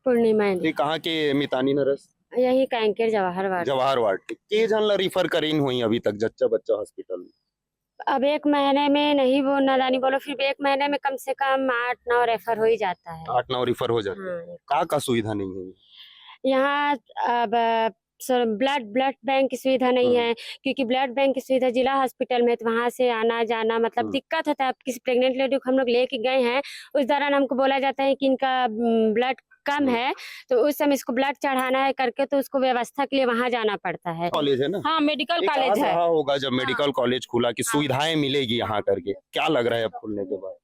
Speaker 20: पूर्णिमा।
Speaker 18: कहाँ के मितानिन नर्स?
Speaker 20: यही कांकेर जवाहर वार्ड।
Speaker 18: जवाहर वार्ड के जन रिफर करीन हुई अभी तक जच्चा बच्चा हॉस्पिटल में?
Speaker 20: अब 1 महीने में नहीं वो नादानी बोलो, फिर 1 महीने में कम से कम 8-9 रेफर हो ही जाता है।
Speaker 18: 8-9 रिफर हो जाता है। का सुविधा नहीं है
Speaker 20: यहाँ? अब ब्लड बैंक की सुविधा नहीं है, क्योंकि ब्लड बैंक की सुविधा जिला हॉस्पिटल में, तो वहाँ से आना जाना मतलब दिक्कत होता है। किसी प्रेग्नेंट लेडी को हम लोग लेके गए हैं, उस दौरान हमको बोला जाता है कि इनका ब्लड कम है, तो उस समय इसको ब्लड चढ़ाना है करके, तो उसको व्यवस्था के लिए वहाँ जाना पड़ता है।
Speaker 18: कॉलेज है ना?
Speaker 20: हाँ, मेडिकल कॉलेज है।
Speaker 18: होगा जब मेडिकल कॉलेज खुला कि सुविधाएं मिलेगी यहाँ करके, क्या लग रहा है अब खुलने के बाद?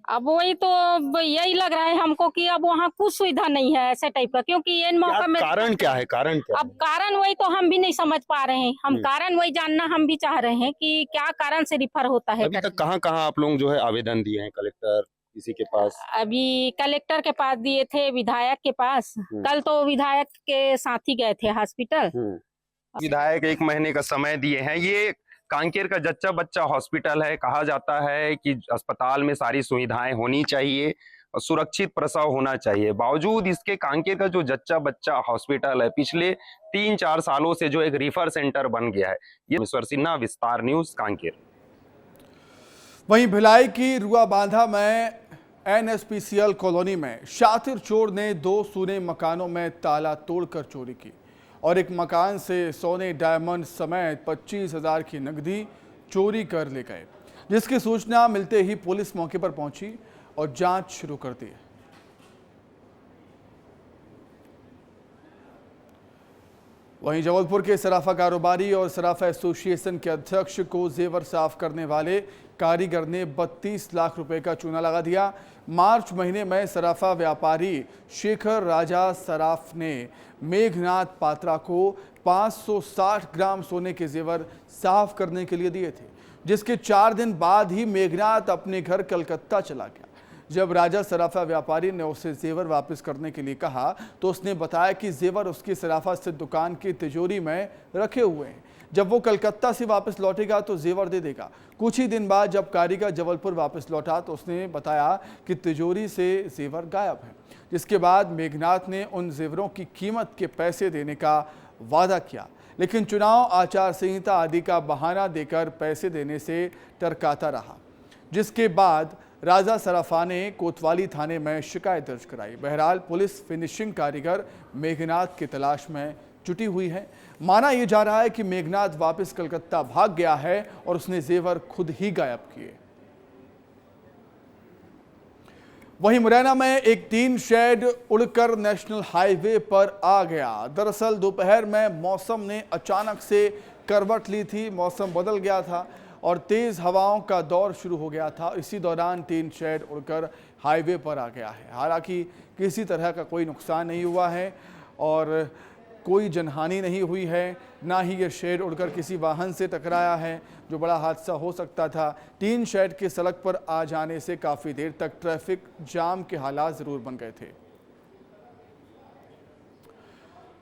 Speaker 21: अब वही तो यही लग रहा है हमको कि अब वहाँ कुछ सुविधा नहीं है ऐसे टाइप का, क्योंकि ये मौका में
Speaker 18: कारण क्या है? कारण क्या?
Speaker 21: अब कारण वही तो हम भी नहीं समझ पा रहे हैं, हम कारण वही जानना हम भी चाह रहे हैं कि क्या कारण से रिफर होता है।
Speaker 18: अभी तक कहाँ आप लोग जो है आवेदन दिए हैं? कलेक्टर किसी के पास?
Speaker 21: अभी कलेक्टर के पास दिए थे, विधायक के पास, कल तो विधायक के साथ ही गए थे हॉस्पिटल।
Speaker 18: विधायक 1 महीने का समय दिए हैं। ये कांकेर का जच्चा बच्चा हॉस्पिटल है, कहा जाता है कि अस्पताल में सारी सुविधाएं होनी चाहिए, सुरक्षित प्रसव होना चाहिए। बावजूद इसके कांकेर का जो जच्चा बच्चा हॉस्पिटल है पिछले 3-4 सालों से जो एक रिफर सेंटर बन गया है। ये ईश्वर सिन्हा, विस्तार न्यूज, कांकेर।
Speaker 1: वहीं भिलाई की रुआ बांधा में NSPCL कॉलोनी में शातिर चोर ने 2 सूने मकानों में ताला तोड़कर चोरी की और एक मकान से सोने, डायमंड समेत 25,000 की नकदी चोरी कर ले गए, जिसकी सूचना मिलते ही पुलिस मौके पर पहुंची और जांच शुरू कर दी। वहीं जबलपुर के सराफा कारोबारी और सराफा एसोसिएशन के अध्यक्ष को जेवर साफ करने वाले कारीगर ने 32 लाख रुपए का चूना लगा दिया। मार्च महीने में सराफा व्यापारी शेखर राजा सराफ ने मेघनाथ पात्रा को 560 ग्राम सोने के जेवर साफ करने के लिए दिए थे, जिसके 4 दिन बाद ही मेघनाथ अपने घर कलकत्ता चला गया। जब राजा सराफा व्यापारी ने उसे जेवर वापस करने के लिए कहा तो उसने बताया कि जेवर उसकी सराफा स्थित दुकान की तिजोरी में रखे हुए हैं। जब वो कलकत्ता से वापस लौटेगा तो जेवर दे देगा। कुछ ही दिन बाद जब कारीगर जबलपुर वापस लौटा तो उसने बताया कि तिजोरी से जेवर गायब है, जिसके बाद मेघनाथ ने उन जेवरों की कीमत के पैसे देने का वादा किया, लेकिन चुनाव आचार संहिता आदि का बहाना देकर पैसे देने से टरकाता रहा, जिसके बाद राजा सराफा ने कोतवाली थाने में शिकायत दर्ज कराई। बहरहाल पुलिस फिनिशिंग कारीगर मेघनाथ की तलाश में जुटी हुई है। माना यह जा रहा है कि मेघनाथ वापस कलकत्ता भाग गया है और उसने जेवर खुद ही गायब किए। वहीं मुरैना में एक टीन शेड उड़कर नेशनल हाईवे पर आ गया। दरअसल दोपहर में मौसम ने अचानक से करवट ली थी, मौसम बदल गया था और तेज हवाओं का दौर शुरू हो गया था। इसी दौरान टीन शेड उड़कर हाईवे पर आ गया है। हालांकि किसी तरह का कोई नुकसान नहीं हुआ है और कोई जनहानि नहीं हुई है, ना ही ये शेड उड़कर किसी वाहन से टकराया है, जो बड़ा हादसा हो सकता था। टीन शेड के सड़क पर आ जाने से काफ़ी देर तक ट्रैफिक जाम के हालात ज़रूर बन गए थे।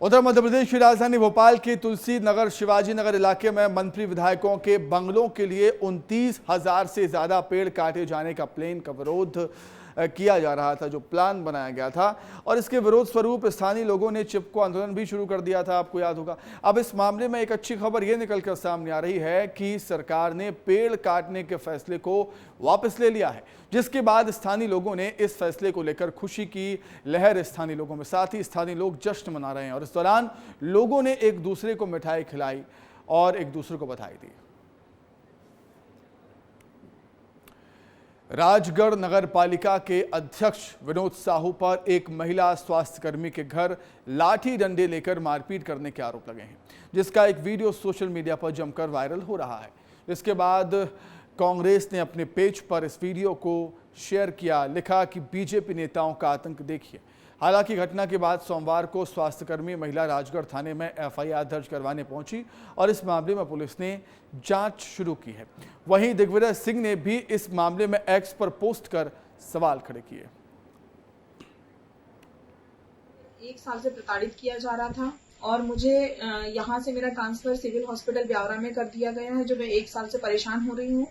Speaker 1: उधर मध्य प्रदेश की राजधानी भोपाल के तुलसी नगर शिवाजी नगर इलाके में मंत्री विधायकों के बंगलों के लिए 29,000 से ज़्यादा पेड़ काटे जाने का प्लान का विरोध किया जा रहा था, जो प्लान बनाया गया था, और इसके विरोध स्वरूप स्थानीय लोगों ने चिपको आंदोलन भी शुरू कर दिया था, आपको याद होगा। अब इस मामले में एक अच्छी खबर यह निकलकर सामने आ रही है कि सरकार ने पेड़ काटने के फैसले को वापस ले लिया है, जिसके बाद स्थानीय लोगों ने इस फैसले को लेकर खुशी की लहर स्थानीय लोगों में, साथ ही स्थानीय लोग जश्न मना रहे हैं और इस दौरान लोगों ने एक दूसरे को मिठाई खिलाई और एक दूसरे को बधाई दी। राजगढ़ नगर पालिका के अध्यक्ष विनोद साहू पर एक महिला स्वास्थ्यकर्मी के घर लाठी डंडे लेकर मारपीट करने के आरोप लगे हैं, जिसका एक वीडियो सोशल मीडिया पर जमकर वायरल हो रहा है। इसके बाद कांग्रेस ने अपने पेज पर इस वीडियो को शेयर किया, लिखा कि बीजेपी नेताओं का आतंक देखिए। हालांकि घटना के बाद सोमवार को स्वास्थ्यकर्मी महिला राजगढ़ थाने में FIR दर्ज करवाने पहुंची और इस मामले में पुलिस ने जांच शुरू की है। वहीं दिग्विजय सिंह ने भी इस मामले में एक्स पर पोस्ट कर सवाल खड़े किए।
Speaker 2: 1 साल से प्रताड़ित किया जा रहा था और मुझे यहाँ से मेरा ट्रांसफर सिविल हॉस्पिटल ब्यावरा में कर दिया गया है, जो मैं 1 साल से परेशान हो रही हूँ।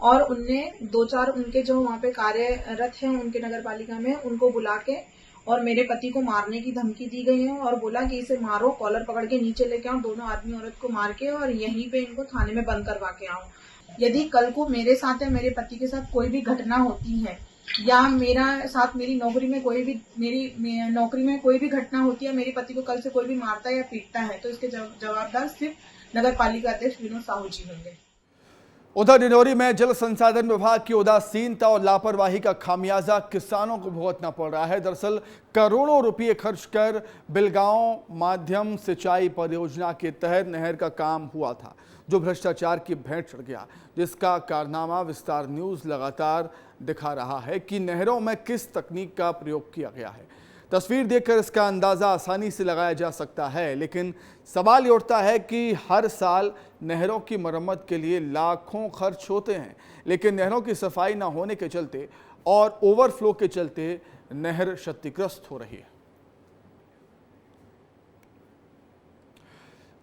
Speaker 2: और उनने 2-4 उनके जो वहाँ पे कार्यरत हैं उनके नगर पालिका में, उनको बुला के और मेरे पति को मारने की धमकी दी गई है और बोला कि इसे मारो, कॉलर पकड़ के नीचे लेके आओ, दोनों आदमी औरत को मार के और यहीं पे इनको थाने में बंद करवा के आओ। यदि कल को मेरे साथ या मेरे पति के साथ कोई भी घटना होती है या मेरा साथ मेरी नौकरी में कोई भी घटना होती है, मेरे पति को कल से कोई भी मारता है या पीटता है, तो इसके जवाबदार सिर्फ नगर पालिका अध्यक्ष विनोद साहू जी होंगे।
Speaker 1: उधर डिंडोरी में जल संसाधन विभाग की उदासीनता और लापरवाही का खामियाजा किसानों को भुगतना पड़ रहा है। दरअसल करोड़ों रुपए खर्च कर बिलगांव माध्यम सिंचाई परियोजना के तहत नहर का काम हुआ था, जो भ्रष्टाचार की भेंट चढ़ गया, जिसका कारनामा विस्तार न्यूज लगातार दिखा रहा है कि नहरों में किस तकनीक का प्रयोग किया गया है। तस्वीर देखकर इसका अंदाज़ा आसानी से लगाया जा सकता है, लेकिन सवाल ये उठता है कि हर साल नहरों की मरम्मत के लिए लाखों खर्च होते हैं, लेकिन नहरों की सफाई न होने के चलते और ओवरफ्लो के चलते नहर क्षतिग्रस्त हो रही है।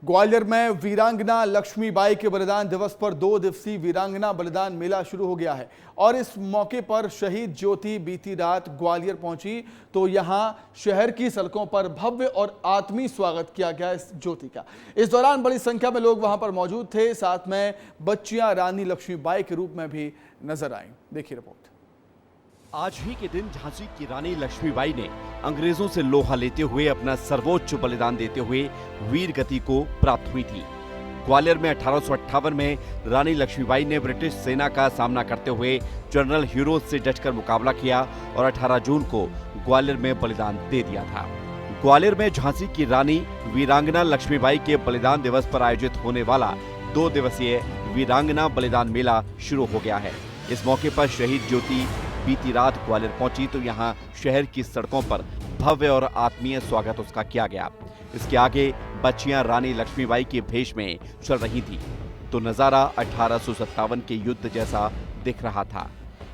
Speaker 1: ग्वालियर में वीरांगना लक्ष्मीबाई के बलिदान दिवस पर 2 दिवसीय वीरांगना बलिदान मेला शुरू हो गया है और इस मौके पर शहीद ज्योति बीती रात ग्वालियर पहुंची तो यहां शहर की सड़कों पर भव्य और आत्मीय स्वागत किया गया इस ज्योति का। इस दौरान बड़ी संख्या में लोग वहां पर मौजूद थे, साथ में बच्चियां रानी लक्ष्मीबाई के रूप में भी नजर आईं। देखिए रिपोर्ट।
Speaker 4: आज ही के दिन झांसी की रानी लक्ष्मीबाई ने अंग्रेजों से लोहा लेते हुए अपना सर्वोच्च बलिदान देते हुए वीर गति को प्राप्त हुई थी। ग्वालियर में 1858 में रानी लक्ष्मीबाई ने ब्रिटिश सेना का सामना करते हुए जनरल हीरोज से डटकर मुकाबला किया और 18 जून को ग्वालियर में बलिदान दे दिया था। ग्वालियर में झांसी की रानी वीरांगना लक्ष्मीबाई के बलिदान दिवस पर आयोजित होने वाला 2 दिवसीय वीरांगना बलिदान मेला शुरू हो गया है। इस मौके पर शहीद ज्योति बीती रात ग्वालियर पहुंची तो यहां शहर की सड़कों पर भव्य और आत्मीय स्वागत उसका किया गया। इसके आगे बच्चियां रानी लक्ष्मीबाई के भेष में चल रही थी तो नजारा 1857 के युद्ध जैसा दिख रहा था।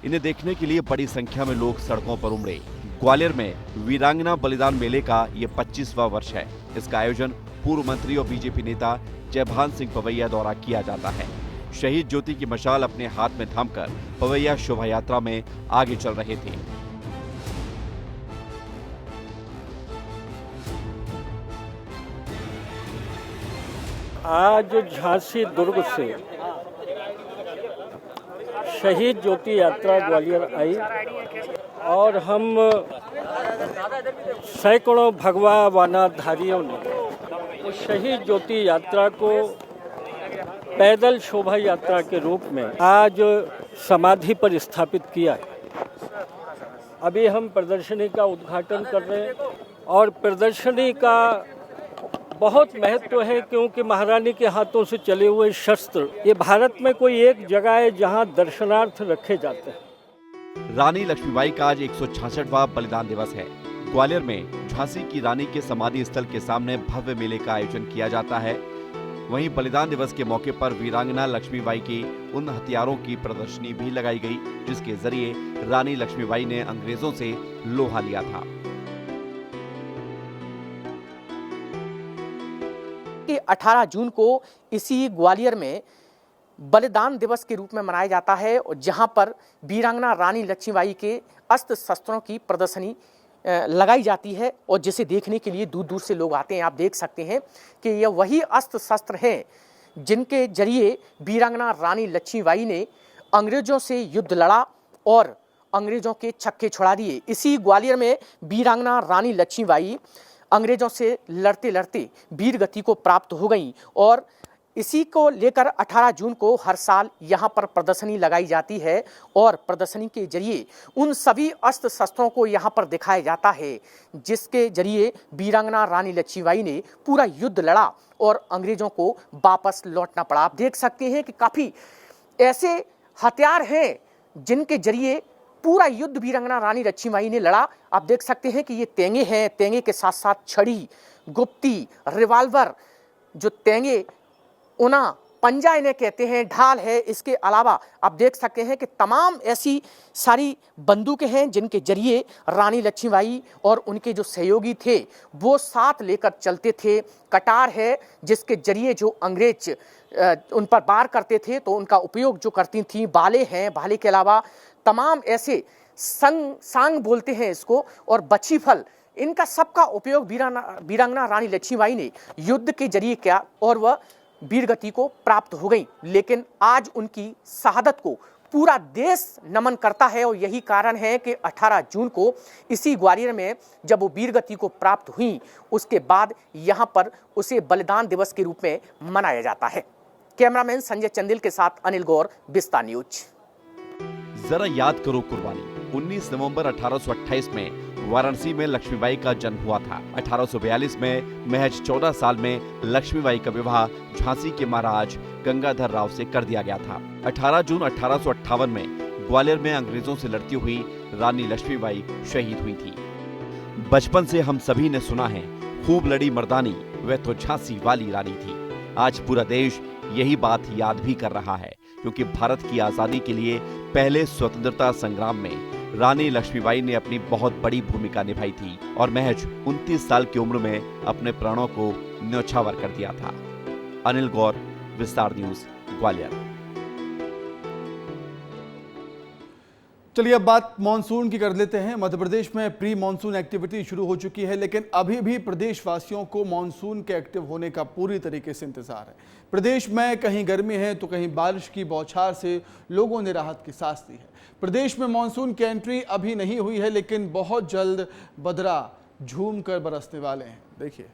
Speaker 4: इन्हें देखने के लिए बड़ी संख्या में लोग सड़कों पर उमड़े। ग्वालियर में वीरांगना बलिदान मेले का ये 25वां वर्ष है। इसका आयोजन पूर्व मंत्री और बीजेपी नेता जयभान सिंह पवैया द्वारा किया जाता है। शहीद ज्योति की मशाल अपने हाथ में थामकर पवैया शोभा यात्रा में आगे चल रहे थे।
Speaker 11: आज झांसी दुर्ग से शहीद ज्योति यात्रा ग्वालियर आई और हम सैकड़ों भगवा वानाधारियों ने उस शहीद ज्योति यात्रा को पैदल शोभा यात्रा के रूप में आज समाधि पर स्थापित किया है। अभी हम प्रदर्शनी का उद्घाटन कर रहे हैं और प्रदर्शनी का बहुत महत्व है क्योंकि महारानी के हाथों से चले हुए शस्त्र ये भारत में कोई एक जगह है जहां दर्शनार्थ रखे जाते हैं।
Speaker 4: रानी लक्ष्मीबाई का आज 166वां बलिदान दिवस है। ग्वालियर में झांसी की रानी के समाधि स्थल के सामने भव्य मेले का आयोजन किया जाता है। वहीं बलिदान दिवस के मौके पर वीरांगना लक्ष्मीबाई की उन हथियारों की प्रदर्शनी भी लगाई गई जिसके जरिए रानी लक्ष्मीबाई ने अंग्रेजों से लोहा लिया था।
Speaker 22: कि 18 जून को इसी ग्वालियर में बलिदान दिवस के रूप में मनाया जाता है और जहां पर वीरांगना रानी लक्ष्मीबाई के अस्त्र शस्त्रों की प्रदर्शनी लगाई जाती है और जिसे देखने के लिए दूर दूर से लोग आते हैं। आप देख सकते हैं कि यह वही अस्त्र शस्त्र हैं जिनके जरिए वीरांगना रानी लक्ष्मीबाई ने अंग्रेजों से युद्ध लड़ा और अंग्रेजों के छक्के छुड़ा दिए। इसी ग्वालियर में वीरांगना रानी लक्ष्मीबाई अंग्रेजों से लड़ते लड़ते वीर गति को प्राप्त हो गई और इसी को लेकर 18 जून को हर साल यहाँ पर प्रदर्शनी लगाई जाती है और प्रदर्शनी के जरिए उन सभी अस्त्र शस्त्रों को यहाँ पर दिखाया जाता है जिसके जरिए वीरांगना रानी लक्ष्मीबाई ने पूरा युद्ध लड़ा और अंग्रेजों को वापस लौटना पड़ा। आप देख सकते हैं कि काफ़ी ऐसे हथियार हैं जिनके जरिए पूरा युद्ध वीरांगना रानी लक्ष्मीबाई ने लड़ा। आप देख सकते हैं कि ये तेंगे हैं, तेंगे के साथ साथ छड़ी, गुप्ती, रिवाल्वर, जो तेंगे उना पंजा इन्हें कहते हैं, ढाल है। इसके अलावा आप देख सकते हैं कि तमाम ऐसी सारी बंदूकें हैं जिनके जरिए रानी लक्ष्मीबाई और उनके जो सहयोगी थे वो साथ लेकर चलते थे। कटार है जिसके जरिए जो अंग्रेज उन पर वार करते थे तो उनका उपयोग जो करती थी। बाले हैं, बाले के अलावा तमाम ऐसे सांग बोलते हैं इसको, और बची फल, इनका सबका उपयोग वीरांगना रानी लक्ष्मीबाई ने युद्ध के जरिए किया और वह वीर गति को प्राप्त हो गई। लेकिन आज उनकी शहादत को पूरा देश नमन करता है और यही कारण है कि 18 जून को इसी ग्वालियर में जब वो वीर गति को प्राप्त हुई उसके बाद यहाँ पर उसे बलिदान दिवस के रूप में मनाया जाता है। कैमरामैन संजय चंदिल के साथ अनिल गौर, विस्तार न्यूज।
Speaker 4: जरा याद करो कुर्बानी। 19 नवंबर 1828 में वाराणसी में लक्ष्मीबाई का जन्म हुआ था। 1842 में महज 14 साल में लक्ष्मीबाई का विवाह झांसी के महाराज गंगाधर राव से कर दिया गया था। 18 जून 1858 में ग्वालियर में अंग्रेजों से लड़ती हुई रानी लक्ष्मीबाई शहीद हुई थी। बचपन से हम सभी ने सुना है, खूब लड़ी मर्दानी, वह तो झांसी वाली रानी थी। आज पूरा देश यही बात याद भी कर रहा है क्योंकि भारत की आजादी के लिए पहले स्वतंत्रता संग्राम में रानी लक्ष्मीबाई ने अपनी बहुत बड़ी भूमिका निभाई थी और महज 29 साल की उम्र में अपने प्राणों को न्यौछावर कर दिया था। अनिल गौर, विस्तार न्यूज, ग्वालियर।
Speaker 1: चलिए अब बात मानसून की कर लेते हैं। मध्य प्रदेश में प्री मानसून एक्टिविटी शुरू हो चुकी है, लेकिन अभी भी प्रदेशवासियों को मानसून के एक्टिव होने का पूरी तरीके से इंतजार है। प्रदेश में कहीं गर्मी है तो कहीं बारिश की बौछार से लोगों ने राहत की सांस ली है। प्रदेश में मानसून की एंट्री अभी नहीं हुई है, लेकिन बहुत जल्द बदरा झूम कर बरसने वाले हैं। देखिए,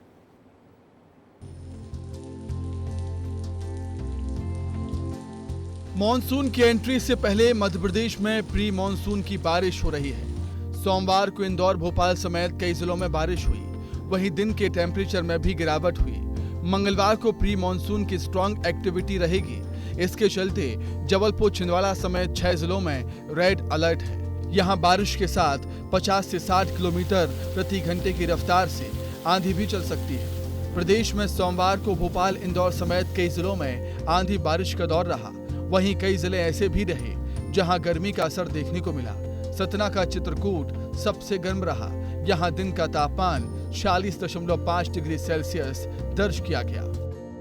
Speaker 1: मानसून की एंट्री से पहले मध्य प्रदेश में प्री मानसून की बारिश हो रही है। सोमवार को इंदौर, भोपाल समेत कई जिलों में बारिश हुई, वहीं दिन के टेम्परेचर में भी गिरावट हुई। मंगलवार को प्री मानसून की स्ट्रांग एक्टिविटी रहेगी। इसके चलते जबलपुर, छिंदवाड़ा समेत 6 जिलों में रेड अलर्ट है। यहां बारिश के साथ 50 से 60 किलोमीटर प्रति घंटे की रफ्तार से आंधी भी चल सकती है। प्रदेश में सोमवार को भोपाल, इंदौर समेत कई जिलों में आंधी बारिश का दौर रहा। वहीं कई जिले ऐसे भी रहे जहां गर्मी का असर देखने को मिला। सतना का चित्रकूट सबसे गर्म रहा। यहां दिन का तापमान 46.5 डिग्री सेल्सियस दर्ज किया गया।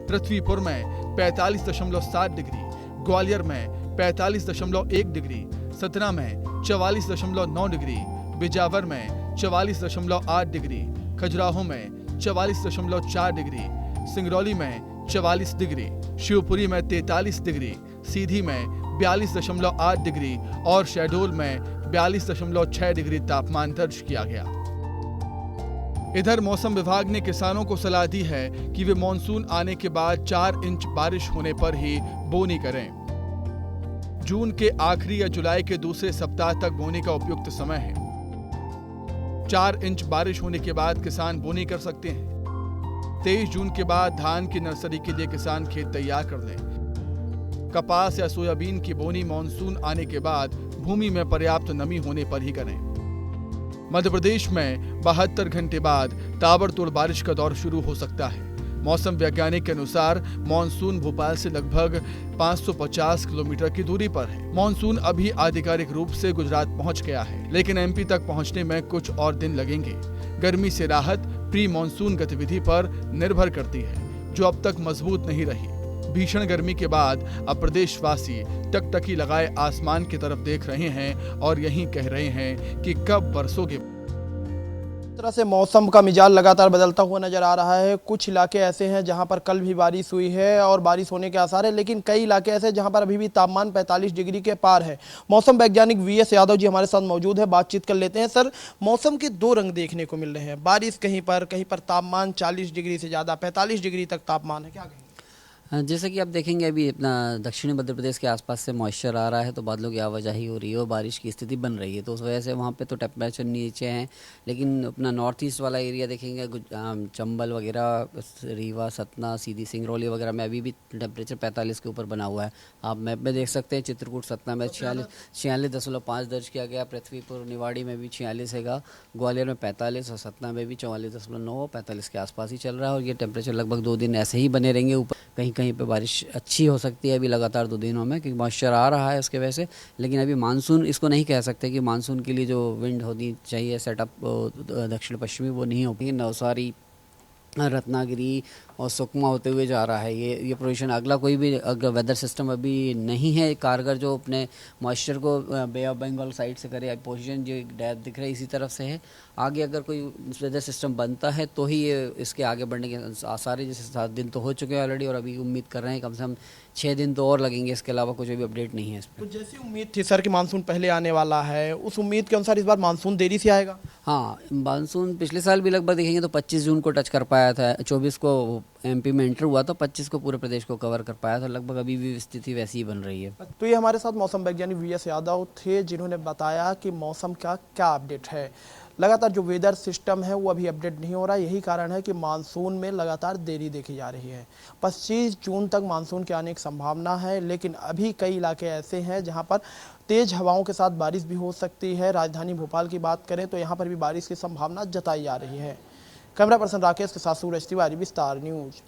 Speaker 1: पृथ्वीपुर में 45.7 डिग्री, ग्वालियर में 45.1 डिग्री, सतना में 44.9 डिग्री, बिजावर में 44.8 डिग्री, खजुराहो में 44.4 डिग्री, सिंगरौली में 44 डिग्री, शिवपुरी में 43 डिग्री, सीधी में 42.8 डिग्री और शहडोल में 42.6 डिग्री तापमान दर्ज किया गया। इधर मौसम विभाग ने किसानों को सलाह दी है कि वे मानसून आने के बाद 4 इंच बारिश होने पर ही बोनी करें। जून के आखिरी या जुलाई के दूसरे सप्ताह तक बोनी का उपयुक्त समय है। 4 इंच बारिश होने के बाद किसान बोनी कर सकते हैं। 23 जून के बाद धान की नर्सरी के लिए किसान खेत तैयार कर लें। कपास या सोयाबीन की बोनी मानसून आने के बाद भूमि में पर्याप्त नमी होने पर ही करें। मध्य प्रदेश में 72 घंटे बाद ताबड़तोड़ बारिश का दौर शुरू हो सकता है। मौसम वैज्ञानिक के अनुसार मानसून भोपाल से लगभग 550 किलोमीटर की दूरी पर है। मानसून अभी आधिकारिक रूप से गुजरात पहुंच गया है, लेकिन एमपी तक पहुंचने में कुछ और दिन लगेंगे। गर्मी से राहत प्री मानसून गतिविधि पर निर्भर करती है, जो अब तक मजबूत नहीं रही। भीषण गर्मी के बाद अब प्रदेशवासी टकटकी लगाए आसमान की तरफ देख रहे हैं और यही कह रहे हैं कि कब बरसोगे।
Speaker 3: तरह से मौसम का मिजाज लगातार बदलता हुआ नजर आ रहा है। कुछ इलाके ऐसे हैं जहां पर कल भी बारिश हुई है और बारिश होने के आसार है, लेकिन कई इलाके ऐसे जहां पर अभी भी तापमान 45 डिग्री के पार है। मौसम वैज्ञानिक VS यादव जी हमारे साथ मौजूद है, बातचीत कर लेते हैं। सर, मौसम के 2 रंग देखने को मिल रहे हैं। बारिश कहीं पर तापमान 40 डिग्री से ज़्यादा 45 डिग्री तक तापमान है, क्या कहेंगे?
Speaker 7: जैसे कि आप देखेंगे अभी अपना दक्षिणी मध्य प्रदेश के आसपास से मॉइस्चर आ रहा है, तो बादलों की आवाजाही हो रही है और बारिश की स्थिति बन रही है, तो उस वजह से वहाँ पे तो टेम्परेचर नीचे हैं। लेकिन अपना नॉर्थ ईस्ट वाला एरिया देखेंगे, चंबल वगैरह, रीवा, सतना, सीधी, सिंगरौली वगैरह में अभी भी टेम्परेचर 45 के ऊपर बना हुआ है। आप मैप में देख सकते हैं, चित्रकूट, सतना में 46.5 दर्ज किया गया। पृथ्वीपुर, निवाड़ी में भी 46 है, ग्वालियर में 45 और सतना में भी 44.9, 45 के आसपास ही चल रहा है। और ये टेम्परेचर लगभग 2 दिन ऐसे ही बने रहेंगे। ऊपर कहीं पे बारिश अच्छी हो सकती है अभी लगातार 2 दिनों में, क्योंकि मॉइस्चर आ रहा है उसके वजह से। लेकिन अभी मानसून इसको नहीं कह सकते कि मानसून के लिए जो विंड होनी चाहिए सेटअप दक्षिण पश्चिमी, वो नहीं होगी। नवसारी, रत्नागिरी और सुकमा होते हुए जा रहा है ये पोजीशन। अगला कोई भी वेदर सिस्टम अभी नहीं है कारगर जो अपने मॉइस्चर को बे ऑफ बंगाल साइड से करे। पोजीशन जो डैप दिख रहा है इसी तरफ से है। आगे अगर कोई वेदर सिस्टम बनता है तो ही ये इसके आगे बढ़ने के आसार है। जैसे 7 दिन तो हो चुके हैं ऑलरेडी और अभी उम्मीद कर रहे हैं कम से कम 6 दिन तो और लगेंगे। इसके अलावा कुछ भी अपडेट नहीं है इस पर।
Speaker 3: तो जैसी उम्मीद थी सर कि मानसून पहले आने वाला है, उस उम्मीद के अनुसार इस बार मानसून देरी से आएगा?
Speaker 7: हाँ, मानसून पिछले साल भी लगभग देखेंगे तो 25 जून को टच कर पाया था, 24 को एमपी में एंटर हुआ था, 25 को पूरे प्रदेश को कवर कर पाया था। लगभग अभी भी स्थिति वैसी ही बन रही है।
Speaker 3: तो ये हमारे साथ मौसम वैज्ञानिक VS यादव थे, जिन्होंने बताया कि मौसम का क्या अपडेट है। लगातार जो वेदर सिस्टम है वो अभी अपडेट नहीं हो रहा है, यही कारण है कि मानसून में लगातार देरी देखी जा रही है। 25 जून तक मानसून के आने की संभावना है, लेकिन अभी कई इलाके ऐसे हैं जहां पर तेज हवाओं के साथ बारिश भी हो सकती है। राजधानी भोपाल की बात करें तो यहाँ पर भी बारिश की संभावना जताई जा रही है। कैमरा पर्सन राकेश के साथ सूरज तिवारी, विस्तार न्यूज।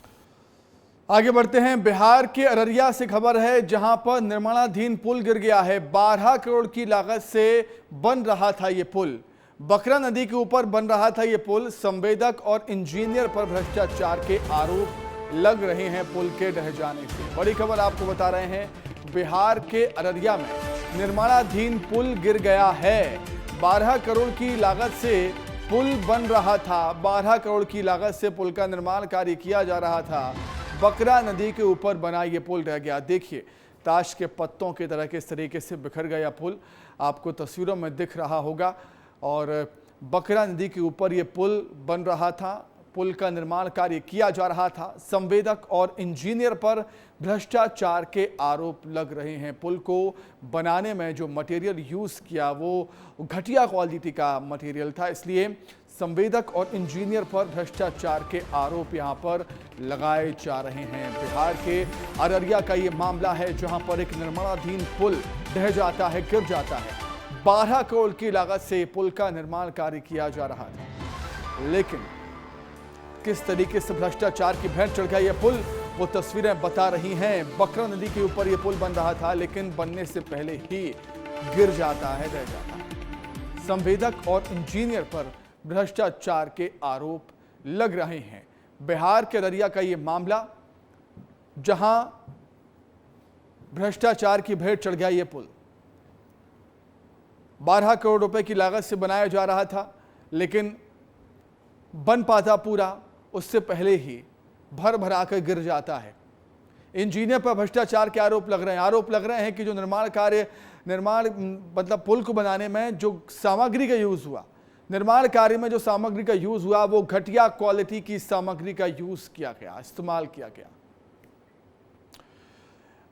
Speaker 1: आगे बढ़ते हैं। बिहार के अररिया से खबर है, जहां पर निर्माणाधीन पुल गिर गया है। 12 करोड़ की लागत से बन रहा था ये पुल। बकरा नदी के ऊपर बन रहा था ये पुल। संवेदक और इंजीनियर पर भ्रष्टाचार के आरोप लग रहे हैं पुल के ढह जाने से। बड़ी खबर आपको बता रहे हैं, बिहार के अररिया में निर्माणाधीन पुल गिर गया है। 12 करोड़ की लागत से पुल बन रहा था। 12 करोड़ की लागत से पुल का निर्माण कार्य किया जा रहा था। बकरा नदी के ऊपर बना ये पुल रह गया। देखिए, ताश के पत्तों की तरह किस तरीके से बिखर गया पुल, आपको तस्वीरों में दिख रहा होगा। और बकरा नदी के ऊपर ये पुल बन रहा था, पुल का निर्माण कार्य किया जा रहा था। संवेदक और इंजीनियर पर भ्रष्टाचार के आरोप लग रहे हैं। पुल को बनाने में जो मटेरियल यूज किया वो घटिया क्वालिटी का मटेरियल था, इसलिए संवेदक और इंजीनियर पर भ्रष्टाचार के आरोप यहां पर लगाए जा रहे हैं। बिहार के अररिया का ये मामला है, जहां पर एक निर्माणाधीन पुल ढह जाता है, गिर जाता है। 12 करोड़ की लागत से पुल का निर्माण कार्य किया जा रहा था, लेकिन किस तरीके से भ्रष्टाचार की भेंट चढ़ गया यह पुल, वो तस्वीरें बता रही हैं। बकरा नदी के ऊपर यह पुल बन रहा था, लेकिन बनने से पहले ही गिर जाता है, रह जाता है। संवेदक और इंजीनियर पर भ्रष्टाचार के आरोप लग रहे हैं। बिहार के अररिया का यह मामला, जहां भ्रष्टाचार की भेंट चढ़ गया यह पुल। 12 करोड़ रुपए की लागत से बनाया जा रहा था, लेकिन बन पाता पूरा उससे पहले ही भर भरा कर गिर जाता है। इंजीनियर पर भ्रष्टाचार के आरोप लग रहे हैं कि जो निर्माण मतलब पुल को बनाने में जो सामग्री का यूज हुआ, निर्माण कार्य में जो सामग्री का यूज हुआ, वो घटिया क्वालिटी की सामग्री का यूज किया गया, इस्तेमाल किया गया।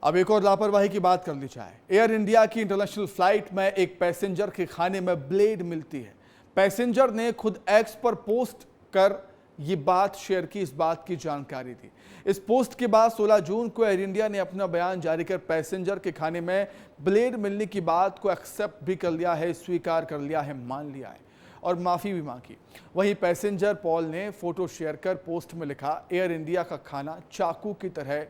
Speaker 1: अब एक और लापरवाही की बात कर ली जाए। एयर इंडिया की इंटरनेशनल फ्लाइट में एक पैसेंजर के खाने में ब्लेड मिलती है। पैसेंजर ने खुद एक्स पर पोस्ट कर ये बात शेयर की, इस बात की जानकारी दी। इस पोस्ट के बाद 16 जून को एयर इंडिया ने अपना बयान जारी कर पैसेंजर के खाने में ब्लेड मिलने की बात को एक्सेप्ट भी कर लिया है, स्वीकार कर लिया है, मान लिया है और माफी भी मांगी। वहीं पैसेंजर पॉल ने फोटो शेयर कर पोस्ट में लिखा, एयर इंडिया का खाना चाकू की तरह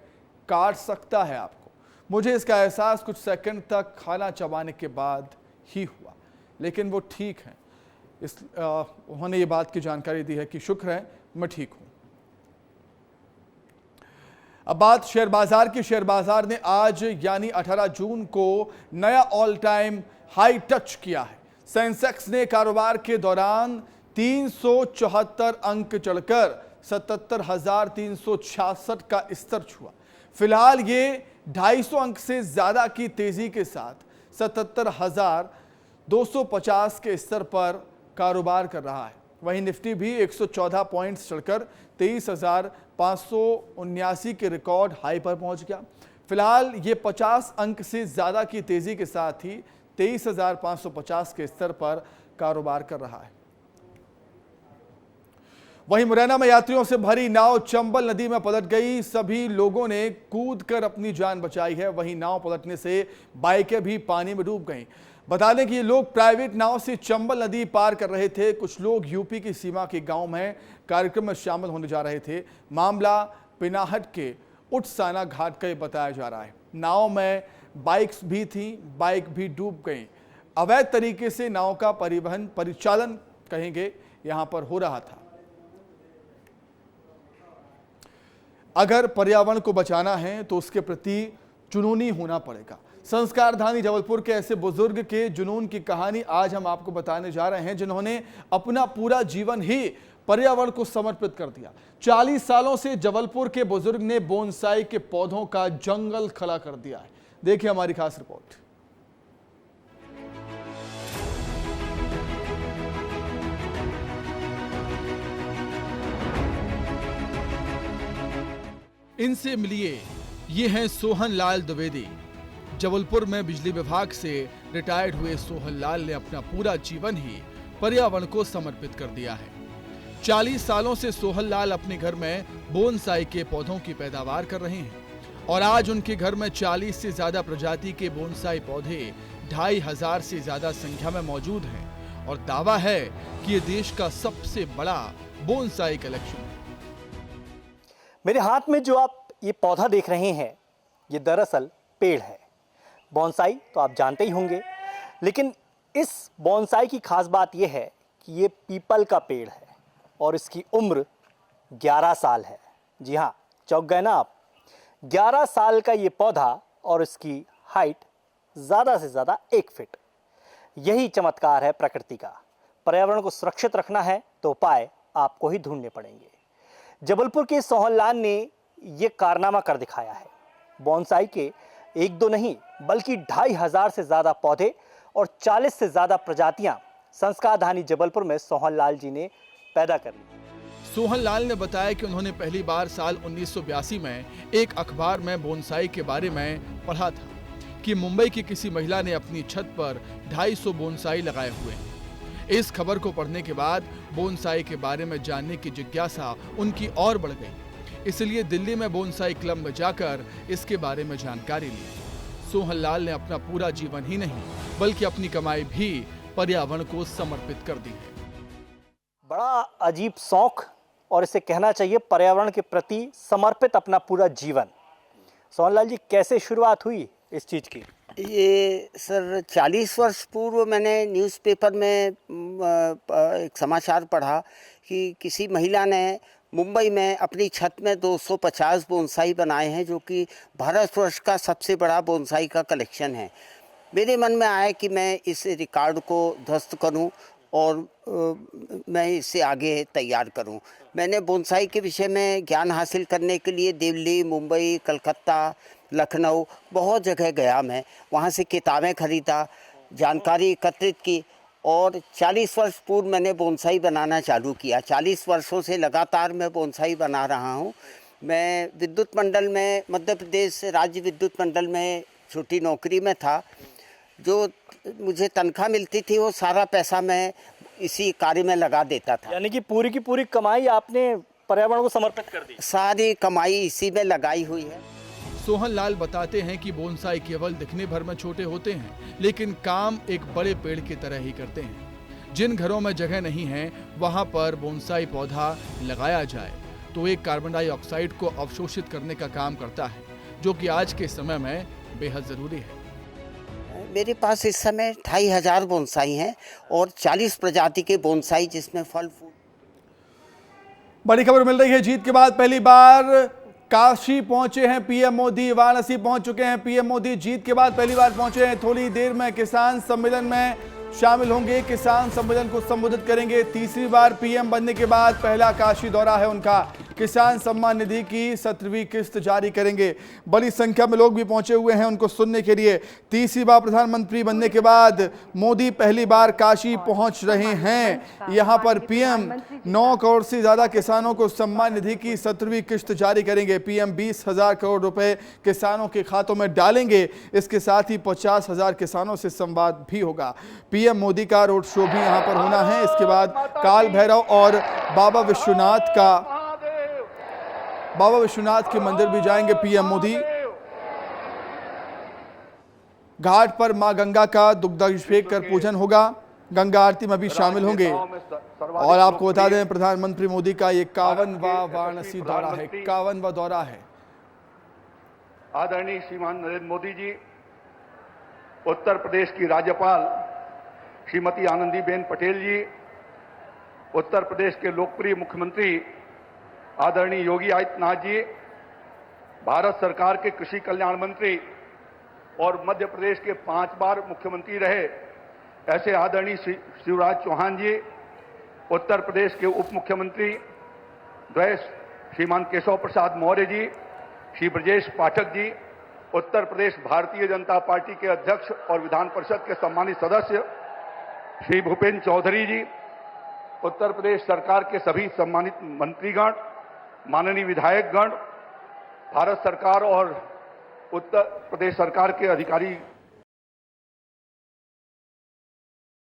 Speaker 1: काट सकता है आपको। मुझे इसका एहसास कुछ सेकंड तक खाना चबाने के बाद ही हुआ, लेकिन वो ठीक है। उन्होंने ये बात की जानकारी दी है कि शुक्र है मैं ठीक हूं। अब बात शेयर बाजार की। शेयर बाजार ने आज यानी 18 जून को नया ऑल टाइम हाई टच किया है। सेंसेक्स ने कारोबार के दौरान 374 अंक चढ़कर 77,366 का स्तर छुआ। फिलहाल ये 250 अंक से ज्यादा की तेजी के साथ 77,250 के स्तर पर कारोबार कर रहा है। वहीं निफ्टी भी 114 पॉइंट्स चढ़कर 23,579 के रिकॉर्ड हाई पर पहुंच गया। फिलहाल ये 50 अंक से ज्यादा की तेजी के साथ ही 23,550 के स्तर पर कारोबार कर रहा है। वहीं मुरैना में यात्रियों से भरी नाव चंबल नदी में पलट गई। सभी लोगों ने कूदकर अपनी जान बचाई है। वहीं नाव पलटने से बाइकें भी पानी में डूब गईं। बता दें कि ये लोग प्राइवेट नाव से चंबल नदी पार कर रहे थे। कुछ लोग यूपी की सीमा के गांव में कार्यक्रम में शामिल होने जा रहे थे। मामला पिनाहट के उठसाना घाट का बताया जा रहा है। नाव में बाइक्स भी थी, बाइक भी डूब गई। अवैध तरीके से नाव का परिचालन कहेंगे यहां पर हो रहा था। अगर पर्यावरण को बचाना है तो उसके प्रति जुनूनी होना पड़ेगा। संस्कारधानी जबलपुर के ऐसे बुजुर्ग के जुनून की कहानी आज हम आपको बताने जा रहे हैं, जिन्होंने अपना पूरा जीवन ही पर्यावरण को समर्पित कर दिया। 40 सालों से जबलपुर के बुजुर्ग ने बोनसाई के पौधों का जंगल खड़ा कर दिया है। देखिए हमारी खास रिपोर्ट। इनसे मिलिए, ये हैं सोहन लाल द्विवेदी। जबलपुर में बिजली विभाग से रिटायर्ड हुए सोहन लाल ने अपना पूरा जीवन ही पर्यावरण को समर्पित कर दिया है। 40 सालों से सोहन लाल अपने घर में बोनसाई के पौधों की पैदावार कर रहे हैं और आज उनके घर में 40 से ज्यादा प्रजाति के बोनसाई पौधे 2,500 से ज्यादा संख्या में मौजूद हैं और दावा है कि ये देश का सबसे बड़ा बोनसाई कलेक्शन है।
Speaker 6: मेरे हाथ में जो आप ये पौधा देख रहे हैं, ये दरअसल पेड़ है। बोनसाई तो आप जानते ही होंगे, लेकिन इस बोनसाई की खास बात यह है कि ये पीपल का पेड़ है और इसकी उम्र 11 साल है। जी हाँ, चौंक गए ना आप? 11 साल का ये पौधा और इसकी हाइट ज़्यादा से ज़्यादा 1 फीट। यही चमत्कार है प्रकृति का। पर्यावरण को सुरक्षित रखना है तो उपाय आपको ही ढूंढने पड़ेंगे। जबलपुर के सोहनलाल ने ये कारनामा कर दिखाया है। बोनसाई के 1-2 नहीं बल्कि 2500 से ज़्यादा पौधे और 40 से ज़्यादा प्रजातियां संस्कारधानी जबलपुर में सोहनलाल जी ने पैदा कर ली।
Speaker 1: सोहनलाल ने बताया कि उन्होंने पहली बार साल 1982 में एक अखबार में बोनसाई के बारे में पढ़ा था कि मुंबई की किसी महिला ने अपनी छत पर 250 बोनसाई लगाए हुए हैं। इस खबर को पढ़ने के बाद बोनसाई के बारे में जानने की जिज्ञासा उनकी और बढ़ गई। इसलिए दिल्ली में बोनसाई क्लब में जाकर इसके बारे में जानकारी ली। सोहनलाल ने अपना पूरा जीवन ही नहीं बल्कि अपनी कमाई भी पर्यावरण को समर्पित कर दी है।
Speaker 6: बड़ा अजीब शौक, और इसे कहना चाहिए पर्यावरण के प्रति समर्पित अपना पूरा जीवन। सोहनलाल जी, कैसे शुरुआत हुई इस चीज़ की?
Speaker 8: ये सर 40 वर्ष पूर्व मैंने न्यूज़पेपर में एक समाचार पढ़ा कि किसी महिला ने मुंबई में अपनी छत में 250 बोनसाई बनाए हैं, जो कि भारतवर्ष का सबसे बड़ा बोनसाई का कलेक्शन है। मेरे मन में आया कि मैं इस रिकॉर्ड को ध्वस्त करूं और मैं इसे आगे तैयार करूं। मैंने बोनसाई के विषय में ज्ञान हासिल करने के लिए दिल्ली, मुंबई, कलकत्ता, लखनऊ बहुत जगह गया। मैं वहाँ से किताबें खरीदा, जानकारी एकत्रित की और 40 वर्ष पूर्व मैंने बोनसाई बनाना चालू किया। 40 वर्षों से लगातार मैं बोनसाई बना रहा हूँ। मैं विद्युत मंडल में, मध्य प्रदेश राज्य विद्युत मंडल में छोटी नौकरी में था। जो मुझे तनख्वाह मिलती थी वो सारा पैसा मैं इसी कार्य में लगा देता था।
Speaker 6: यानी कि पूरी की पूरी कमाई आपने पर्यावरण को समर्पित कर दी?
Speaker 8: सारी कमाई इसी में लगाई हुई है।
Speaker 1: सोहनलाल बताते हैं कि बोनसाई केवल दिखने भर में छोटे होते हैं, लेकिन काम एक बड़े पेड़ की तरह ही करते हैं। जिन घरों में जगह नहीं है वहां पर बोनसाई पौधा लगाया जाए तो एक कार्बन डाइऑक्साइड को अवशोषित करने का काम करता है, जो कि आज के समय में बेहद जरूरी है।
Speaker 8: मेरे पास इस समय 2500 बोनसाई हैं और 40 प्रजाति के बोनसाई, जिसमें फल फूल।
Speaker 1: बड़ी खबर मिल रही है। जीत के बाद पहली बार काशी पहुंचे हैं पीएम मोदी। वाराणसी पहुंच चुके हैं पीएम मोदी। जीत के बाद पहली बार पहुंचे हैं। थोड़ी देर में किसान सम्मेलन में शामिल होंगे, किसान सम्मेलन को संबोधित करेंगे। तीसरी बार पीएम बनने के बाद पहला काशी दौरा है उनका। किसान सम्मान निधि की 17वीं किस्त जारी करेंगे। बड़ी संख्या में लोग भी पहुंचे हुए हैं उनको सुनने के लिए। तीसरी बार प्रधानमंत्री बनने के बाद मोदी पहली बार काशी पहुंच रहे हैं। यहां पर पीएम 9 करोड़ से ज्यादा किसानों को सम्मान निधि की 17वीं किस्त जारी करेंगे। पीएम 20,000 करोड़ रुपए किसानों के खातों में डालेंगे। इसके साथ ही 50,000 किसानों से संवाद भी होगा। पीएम मोदी का रोड शो भी यहां पर होना है। इसके बाद काल भैरव और बाबा विश्वनाथ के मंदिर भी जाएंगे पीएम मोदी। घाट पर मां गंगा का दुग्धाभिषेक कर पूजन होगा। गंगा आरती में भी शामिल होंगे। और आपको बता दें, प्रधानमंत्री मोदी का ये 51वां वाराणसी दौरा है। 51वां दौरा है।
Speaker 9: आदरणीय श्रीमान नरेंद्र मोदी जी, उत्तर प्रदेश की राज्यपाल श्रीमती आनंदीबेन पटेल जी, उत्तर प्रदेश के लोकप्रिय मुख्यमंत्री आदरणीय योगी आदित्यनाथ जी, भारत सरकार के कृषि कल्याण मंत्री और मध्य प्रदेश के 5 बार मुख्यमंत्री रहे ऐसे आदरणीय शिवराज चौहान जी, उत्तर प्रदेश के उप मुख्यमंत्री द्वय श्रीमान केशव प्रसाद मौर्य जी, श्री ब्रजेश पाठक जी, उत्तर प्रदेश भारतीय जनता पार्टी के अध्यक्ष और विधान परिषद के सम्मानित सदस्य श्री भूपेन्द्र चौधरी जी, उत्तर प्रदेश सरकार के सभी सम्मानित मंत्रीगण, माननीय विधायकगण, भारत सरकार और उत्तर प्रदेश सरकार के अधिकारी